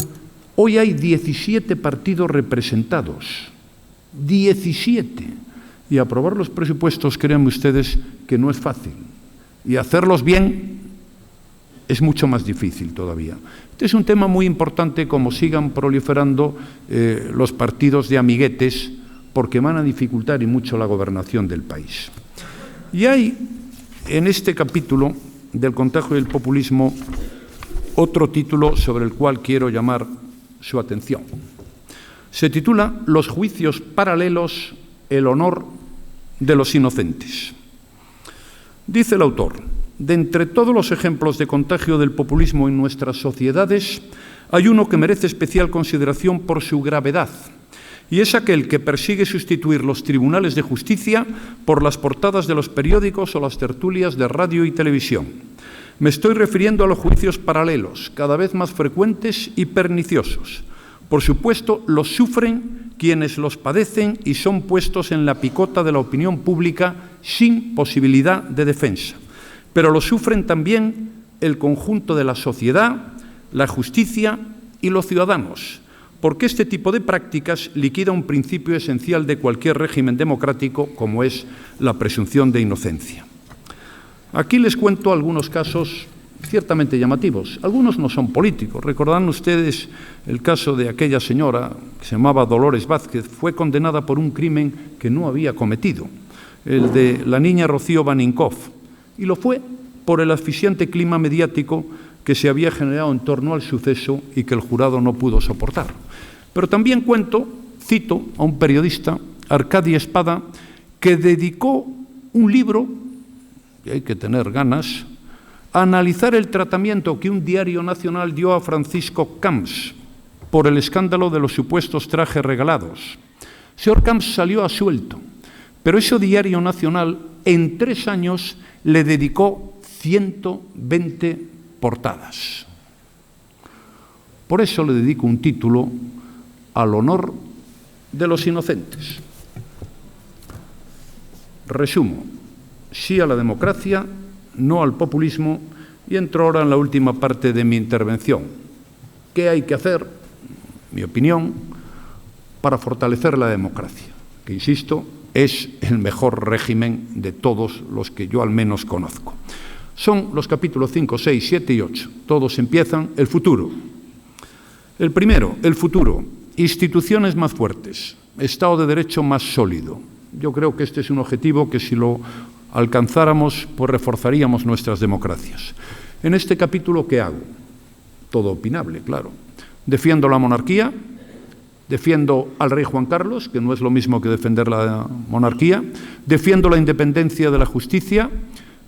hoy hay 17 partidos representados. 17. Y aprobar los presupuestos, créanme ustedes, que no es fácil. Y hacerlos bien es mucho más difícil todavía. Este es un tema muy importante, como sigan proliferando los partidos de amiguetes, porque van a dificultar y mucho la gobernación del país. Y hay en este capítulo del contagio del populismo otro título sobre el cual quiero llamar su atención. Se titula Los juicios paralelos, el honor de los inocentes. Dice el autor: de entre todos los ejemplos de contagio del populismo en nuestras sociedades, hay uno que merece especial consideración por su gravedad, y es aquel que persigue sustituir los tribunales de justicia por las portadas de los periódicos o las tertulias de radio y televisión. Me estoy refiriendo a los juicios paralelos, cada vez más frecuentes y perniciosos. Por supuesto, los sufren quienes los padecen y son puestos en la picota de la opinión pública sin posibilidad de defensa. Pero lo sufren también el conjunto de la sociedad, la justicia y los ciudadanos, porque este tipo de prácticas liquida un principio esencial de cualquier régimen democrático, como es la presunción de inocencia. Aquí les cuento algunos casos ciertamente llamativos. Algunos no son políticos. Recordarán ustedes el caso de aquella señora que se llamaba Dolores Vázquez, fue condenada por un crimen que no había cometido, el de la niña Rocío Baninkoff, y lo fue por el asfixiante clima mediático que se había generado en torno al suceso y que el jurado no pudo soportar. Pero también cito a un periodista, Arcadi Espada, que dedicó un libro, y hay que tener ganas, a analizar el tratamiento que un diario nacional dio a Francisco Camps por el escándalo de los supuestos trajes regalados. El señor Camps salió absuelto, pero ese diario nacional en 3 años le dedicó 120 portadas. Por eso le dedico un título: al honor de los inocentes. Resumo: sí a la democracia, no al populismo, y entro ahora en la última parte de mi intervención. ¿Qué hay que hacer, en mi opinión, para fortalecer la democracia? Que, insisto, es el mejor régimen de todos los que yo al menos conozco. Son los capítulos 5, 6, 7 y 8. Todos empiezan el futuro. El primero, el futuro. Instituciones más fuertes, Estado de Derecho más sólido. Yo creo que este es un objetivo que, si lo alcanzáramos, pues reforzaríamos nuestras democracias. En este capítulo, ¿qué hago? Todo opinable, claro. Defiendo la monarquía, defiendo al rey Juan Carlos, que no es lo mismo que defender la monarquía, defiendo la independencia de la justicia,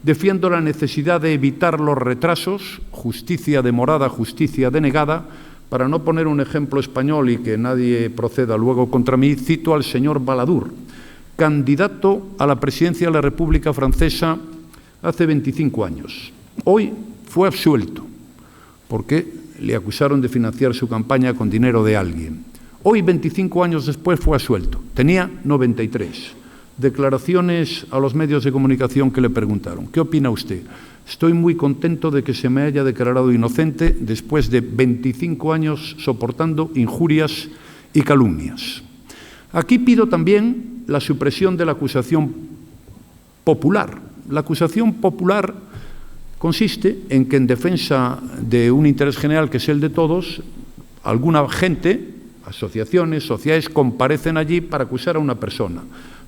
defiendo la necesidad de evitar los retrasos, justicia demorada, justicia denegada. Para no poner un ejemplo español y que nadie proceda luego contra mí, cito al señor Balladur, candidato a la presidencia de la República Francesa hace 25 años. Hoy fue absuelto porque le acusaron de financiar su campaña con dinero de alguien. Hoy, 25 años después, fue absuelto. Tenía 93. Declaraciones a los medios de comunicación que le preguntaron: ¿qué opina usted? Estoy muy contento de que se me haya declarado inocente después de 25 años soportando injurias y calumnias. Aquí pido también la supresión de la acusación popular. La acusación popular consiste en que, en defensa de un interés general que es el de todos, alguna gente, asociaciones, sociedades, comparecen allí para acusar a una persona.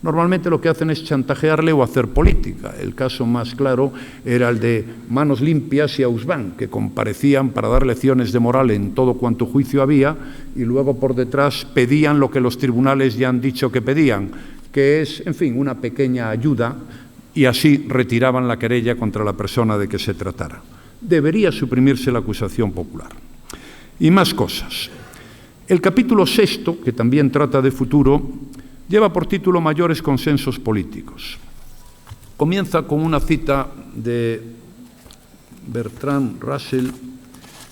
Normalmente lo que hacen es chantajearle o hacer política. El caso más claro era el de Manos Limpias y Ausban, que comparecían para dar lecciones de moral en todo cuanto juicio había y luego por detrás pedían lo que los tribunales ya han dicho que pedían, que es, en fin, una pequeña ayuda, y así retiraban la querella contra la persona de que se tratara. Debería suprimirse la acusación popular. Y más cosas. El capítulo 6, que también trata de futuro, lleva por título Mayores consensos políticos. Comienza con una cita de Bertrand Russell.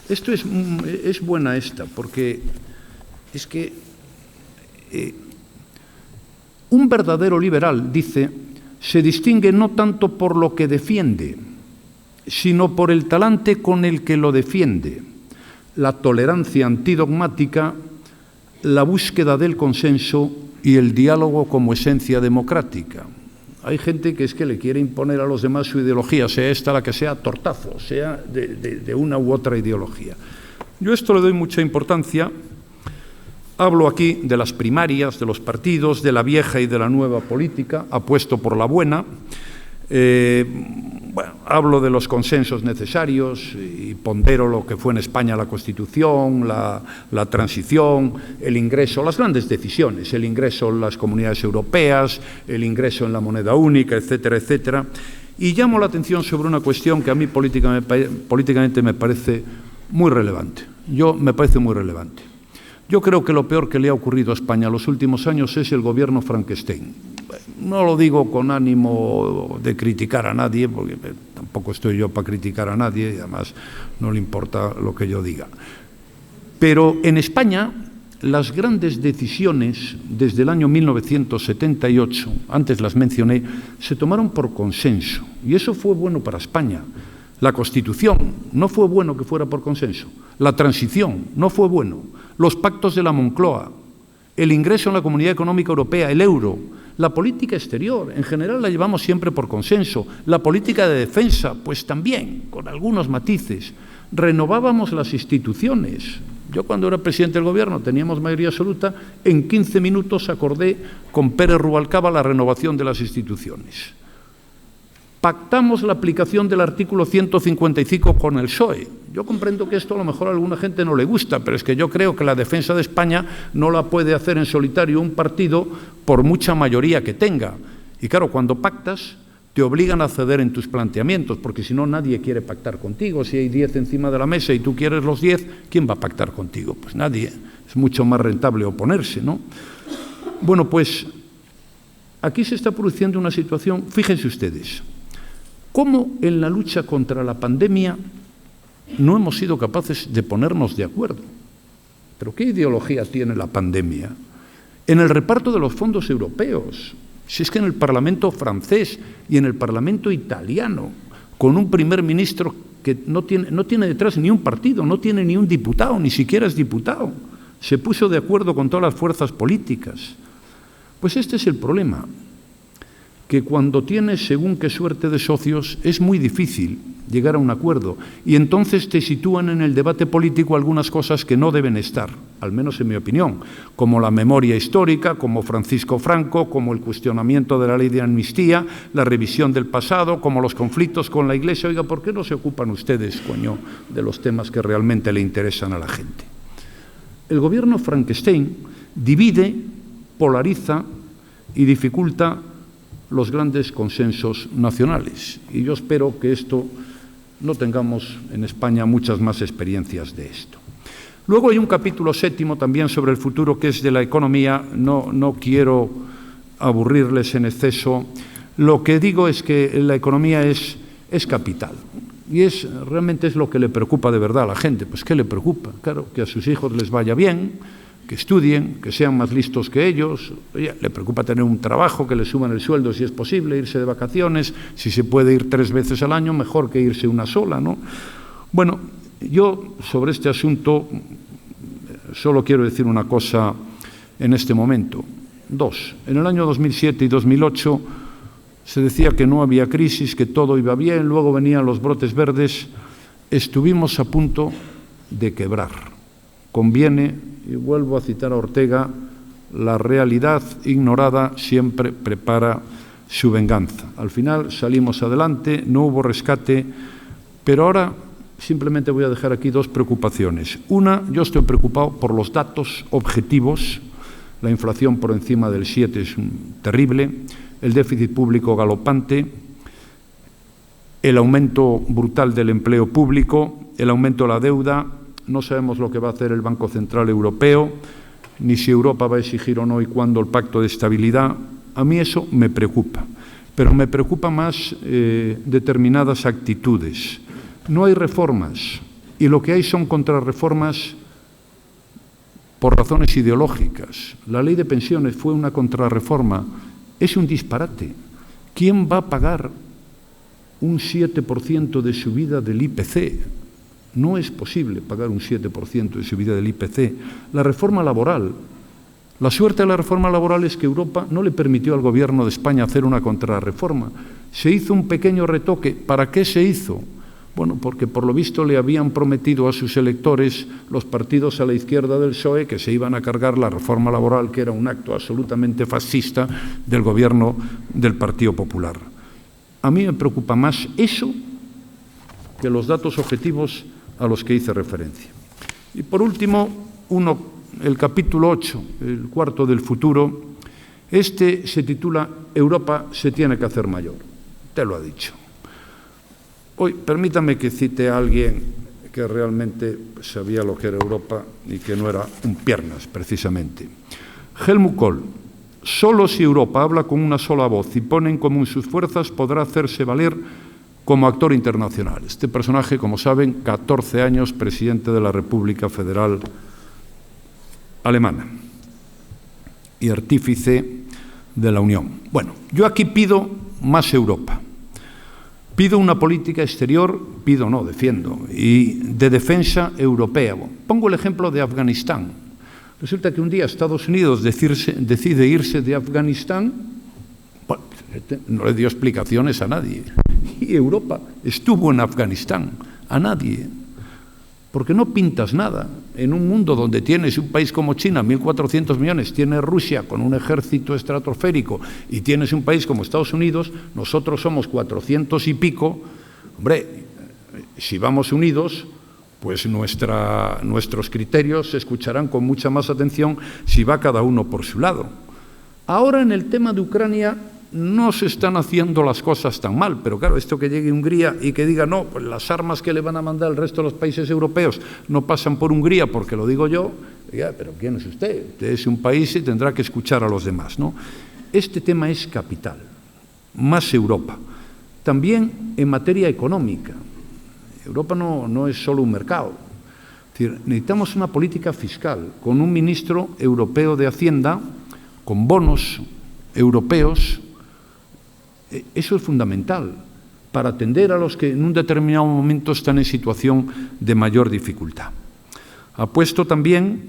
Esto es buena esta, porque es que un verdadero liberal, dice, se distingue no tanto por lo que defiende, sino por el talante con el que lo defiende, la tolerancia antidogmática, la búsqueda del consenso y el diálogo como esencia democrática. Hay gente que es que le quiere imponer a los demás su ideología, sea esta la que sea, tortazo, sea de una u otra ideología. Yo esto le doy mucha importancia. Hablo aquí de las primarias, de los partidos, de la vieja y de la nueva política, apuesto por la buena. Hablo de los consensos necesarios y pondero lo que fue en España la Constitución, la transición, el ingreso, las grandes decisiones, el ingreso en las comunidades europeas, el ingreso en la moneda única, etcétera, etcétera. Y llamo la atención sobre una cuestión que a mí políticamente me parece muy relevante. Me parece muy relevante. Yo creo que lo peor que le ha ocurrido a España en los últimos años es el gobierno Frankenstein. No lo digo con ánimo de criticar a nadie, porque tampoco estoy yo para criticar a nadie, y además no le importa lo que yo diga. Pero en España, las grandes decisiones desde el año 1978, antes las mencioné, se tomaron por consenso, y eso fue bueno para España. La Constitución no fue bueno que fuera por consenso. La transición no fue bueno. Los pactos de la Moncloa, el ingreso en la Comunidad Económica Europea, el euro, La política exterior, en general, la llevamos siempre por consenso. La política de defensa, pues también, con algunos matices. Renovábamos las instituciones. Yo, cuando era presidente del Gobierno, teníamos mayoría absoluta, en 15 minutos acordé con Pérez Rubalcaba la renovación de las instituciones. Pactamos la aplicación del artículo 155 con el PSOE. Yo comprendo que esto a lo mejor a alguna gente no le gusta, pero es que yo creo que la defensa de España no la puede hacer en solitario un partido por mucha mayoría que tenga. Y claro, cuando pactas, te obligan a ceder en tus planteamientos, porque si no nadie quiere pactar contigo. Si hay 10 encima de la mesa y tú quieres los 10, ¿quién va a pactar contigo? Pues nadie. Es mucho más rentable oponerse, ¿no? Bueno, pues aquí se está produciendo una situación, fíjense ustedes, cómo en la lucha contra la pandemia no hemos sido capaces de ponernos de acuerdo. ¿Pero qué ideología tiene la pandemia? En el reparto de los fondos europeos. Si es que en el Parlamento francés y en el Parlamento italiano, con un primer ministro que no tiene detrás ni un partido, no tiene ni un diputado, ni siquiera es diputado, se puso de acuerdo con todas las fuerzas políticas. Pues este es el problema, que cuando tienes según qué suerte de socios es muy difícil llegar a un acuerdo, y entonces te sitúan en el debate político algunas cosas que no deben estar, al menos en mi opinión, como la memoria histórica, como Francisco Franco, como el cuestionamiento de la ley de amnistía, la revisión del pasado, como los conflictos con la Iglesia. Oiga, ¿por qué no se ocupan ustedes, coño, de los temas que realmente le interesan a la gente? El gobierno Frankenstein divide, polariza y dificulta los grandes consensos nacionales. Y yo espero que esto no tengamos en España muchas más experiencias de esto. Luego hay un capítulo 7 también sobre el futuro, que es de la economía. No quiero aburrirles en exceso. Lo que digo es que la economía es capital. Y realmente es lo que le preocupa de verdad a la gente. Pues ¿qué le preocupa? Claro, que a sus hijos les vaya bien, que estudien, que sean más listos que ellos. Oye, le preocupa tener un trabajo, que le suban el sueldo si es posible, irse de vacaciones, si se puede ir 3 veces al año, mejor que irse una sola, ¿no? Bueno, yo sobre este asunto solo quiero decir una cosa en este momento. 2. En el año 2007 y 2008 se decía que no había crisis, que todo iba bien, luego venían los brotes verdes. Estuvimos a punto de quebrar. Conviene, y vuelvo a citar a Ortega, la realidad ignorada siempre prepara su venganza. Al final salimos adelante, no hubo rescate, pero ahora simplemente voy a dejar aquí 2 preocupaciones. Una, yo estoy preocupado por los datos objetivos. La inflación por encima del 7 es terrible, el déficit público galopante, el aumento brutal del empleo público, el aumento de la deuda. No sabemos lo que va a hacer el Banco Central Europeo, ni si Europa va a exigir o no y cuándo el Pacto de Estabilidad. A mí eso me preocupa, pero me preocupa más determinadas actitudes. No hay reformas, y lo que hay son contrarreformas por razones ideológicas. La ley de pensiones fue una contrarreforma. Es un disparate. ¿Quién va a pagar un 7% de subida del IPC? No es posible pagar un 7% de subida del IPC. La reforma laboral. La suerte de la reforma laboral es que Europa no le permitió al Gobierno de España hacer una contrarreforma. Se hizo un pequeño retoque. ¿Para qué se hizo? Bueno, porque por lo visto le habían prometido a sus electores, los partidos a la izquierda del PSOE, que se iban a cargar la reforma laboral, que era un acto absolutamente fascista del Gobierno del Partido Popular. A mí me preocupa más eso que los datos objetivos a los que hice referencia. Y por último, el capítulo 8, el cuarto del futuro, este se titula Europa se tiene que hacer mayor. Te lo ha dicho. Hoy, permítame que cite a alguien que realmente sabía lo que era Europa y que no era un piernas, precisamente. Helmut Kohl: solo si Europa habla con una sola voz y pone en común sus fuerzas, podrá hacerse valer como actor internacional. Este personaje, como saben, 14 años presidente de la República Federal Alemana y artífice de la Unión. Bueno, yo aquí pido más Europa. Pido una política exterior, defiendo, y de defensa europea. Pongo el ejemplo de Afganistán. Resulta que un día Estados Unidos decide irse de Afganistán no le dio explicaciones a nadie. Y Europa estuvo en Afganistán, a nadie. Porque no pintas nada. En un mundo donde tienes un país como China, 1.400 millones, tienes Rusia con un ejército estratosférico y tienes un país como Estados Unidos, nosotros somos 400 y pico. Hombre, si vamos unidos, pues nuestros criterios se escucharán con mucha más atención si va cada uno por su lado. Ahora en el tema de Ucrania no se están haciendo las cosas tan mal, pero claro, esto que llegue Hungría y que diga no, pues las armas que le van a mandar el resto de los países europeos no pasan por Hungría porque lo digo yo, ya, pero ¿quién es usted? Usted es un país y tendrá que escuchar a los demás, ¿no? Este tema es capital, más Europa. También en materia económica. Europa no es solo un mercado. Es decir, necesitamos una política fiscal con un ministro europeo de Hacienda, con bonos europeos. Eso es fundamental para atender a los que en un determinado momento están en situación de mayor dificultad. Apuesto también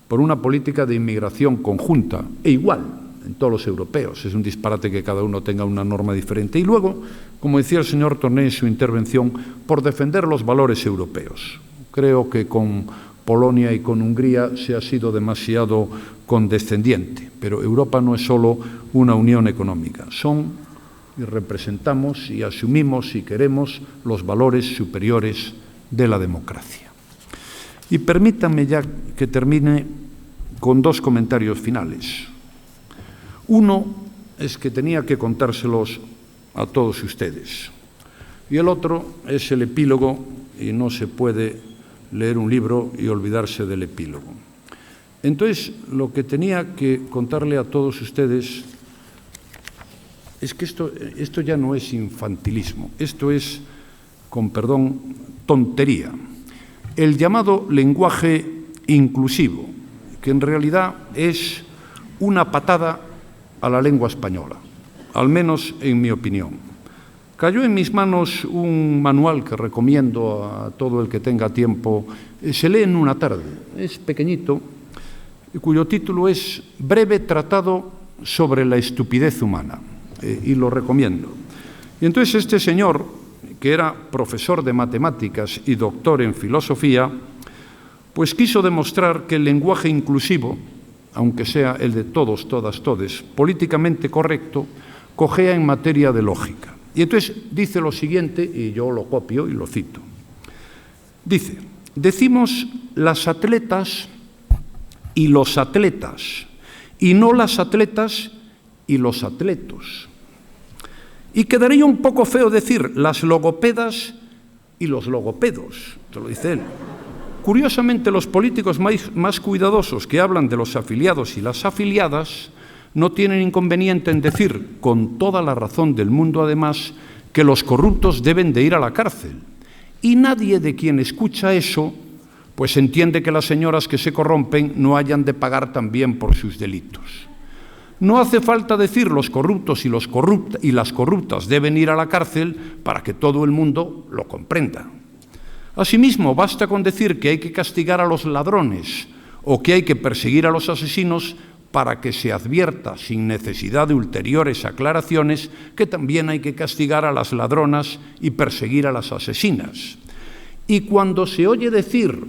por una política de inmigración conjunta e igual en todos los europeos. Es un disparate que cada uno tenga una norma diferente. Y luego, como decía el señor Torné en su intervención, por defender los valores europeos. Creo que con Polonia y con Hungría se ha sido demasiado condescendiente, pero Europa no es solo una unión económica, son y representamos y asumimos y queremos los valores superiores de la democracia. Y permítanme ya que termine con dos comentarios finales. Uno es que tenía que contárselos a todos ustedes y el otro es el epílogo y no se puede leer un libro y olvidarse del epílogo. Entonces, lo que tenía que contarle a todos ustedes es que esto ya no es infantilismo, esto es, con perdón, tontería. El llamado lenguaje inclusivo, que en realidad es una patada a la lengua española, al menos en mi opinión. Cayó en mis manos un manual que recomiendo a todo el que tenga tiempo. Se lee en una tarde, es pequeñito, cuyo título es Breve Tratado sobre la estupidez humana, y lo recomiendo. Y entonces este señor, que era profesor de matemáticas y doctor en filosofía, pues quiso demostrar que el lenguaje inclusivo, aunque sea el de todos, todas, todes, políticamente correcto, cojea en materia de lógica. Y entonces dice lo siguiente, y yo lo copio y lo cito. Dice, decimos las atletas y los atletas, y no las atletas y los atletos. Y quedaría un poco feo decir las logopedas y los logopedos, esto lo dice él. Curiosamente, los políticos más cuidadosos que hablan de los afiliados y las afiliadas no tienen inconveniente en decir, con toda la razón del mundo además, que los corruptos deben de ir a la cárcel. Y nadie de quien escucha eso, pues entiende que las señoras que se corrompen no hayan de pagar también por sus delitos. No hace falta decir los corruptos y las corruptas deben ir a la cárcel para que todo el mundo lo comprenda. Asimismo, basta con decir que hay que castigar a los ladrones o que hay que perseguir a los asesinos para que se advierta, sin necesidad de ulteriores aclaraciones, que también hay que castigar a las ladronas y perseguir a las asesinas. Y cuando se oye decir,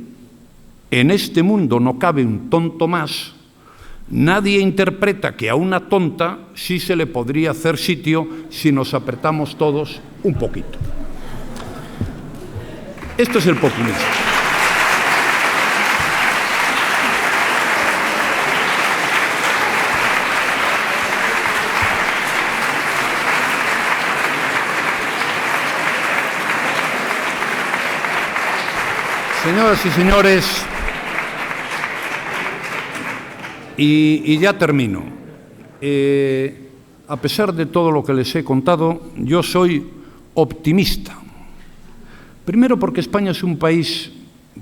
en este mundo no cabe un tonto más, nadie interpreta que a una tonta sí se le podría hacer sitio si nos apretamos todos un poquito. Esto es el populismo. Señoras y señores, y ya termino. A pesar de todo lo que les he contado, yo soy optimista. Primero porque España es un país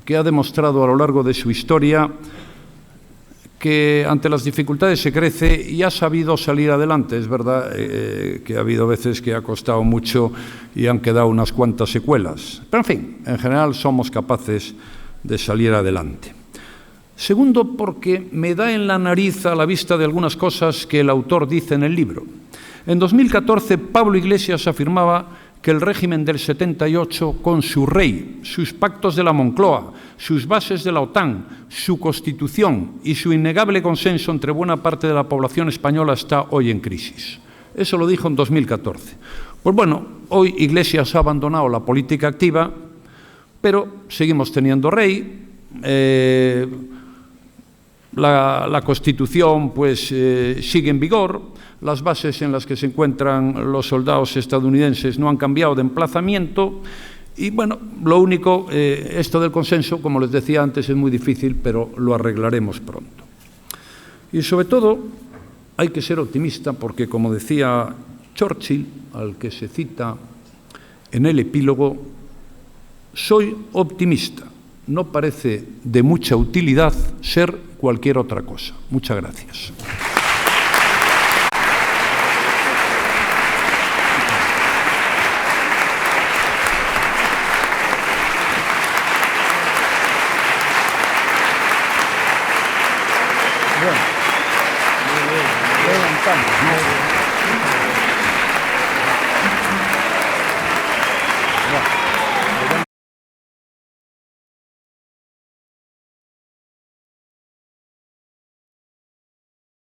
que ha demostrado a lo largo de su historia que ante las dificultades se crece y ha sabido salir adelante. Es verdad que ha habido veces que ha costado mucho y han quedado unas cuantas secuelas. Pero, en fin, en general somos capaces de salir adelante. Segundo, porque me da en la nariz a la vista de algunas cosas que el autor dice en el libro. En 2014, Pablo Iglesias afirmaba que el régimen del 78, con su rey, sus pactos de la Moncloa, sus bases de la OTAN, su Constitución y su innegable consenso entre buena parte de la población española, está hoy en crisis. Eso lo dijo en 2014. Pues bueno, hoy Iglesias ha abandonado la política activa, pero seguimos teniendo rey. La Constitución pues, sigue en vigor, las bases en las que se encuentran los soldados estadounidenses no han cambiado de emplazamiento y, bueno, lo único, esto del consenso, como les decía antes, es muy difícil, pero lo arreglaremos pronto. Y sobre todo hay que ser optimista porque, como decía Churchill, al que se cita en el epílogo, soy optimista. No parece de mucha utilidad ser cualquier otra cosa. Muchas gracias. Bueno, levantamos, ¿no?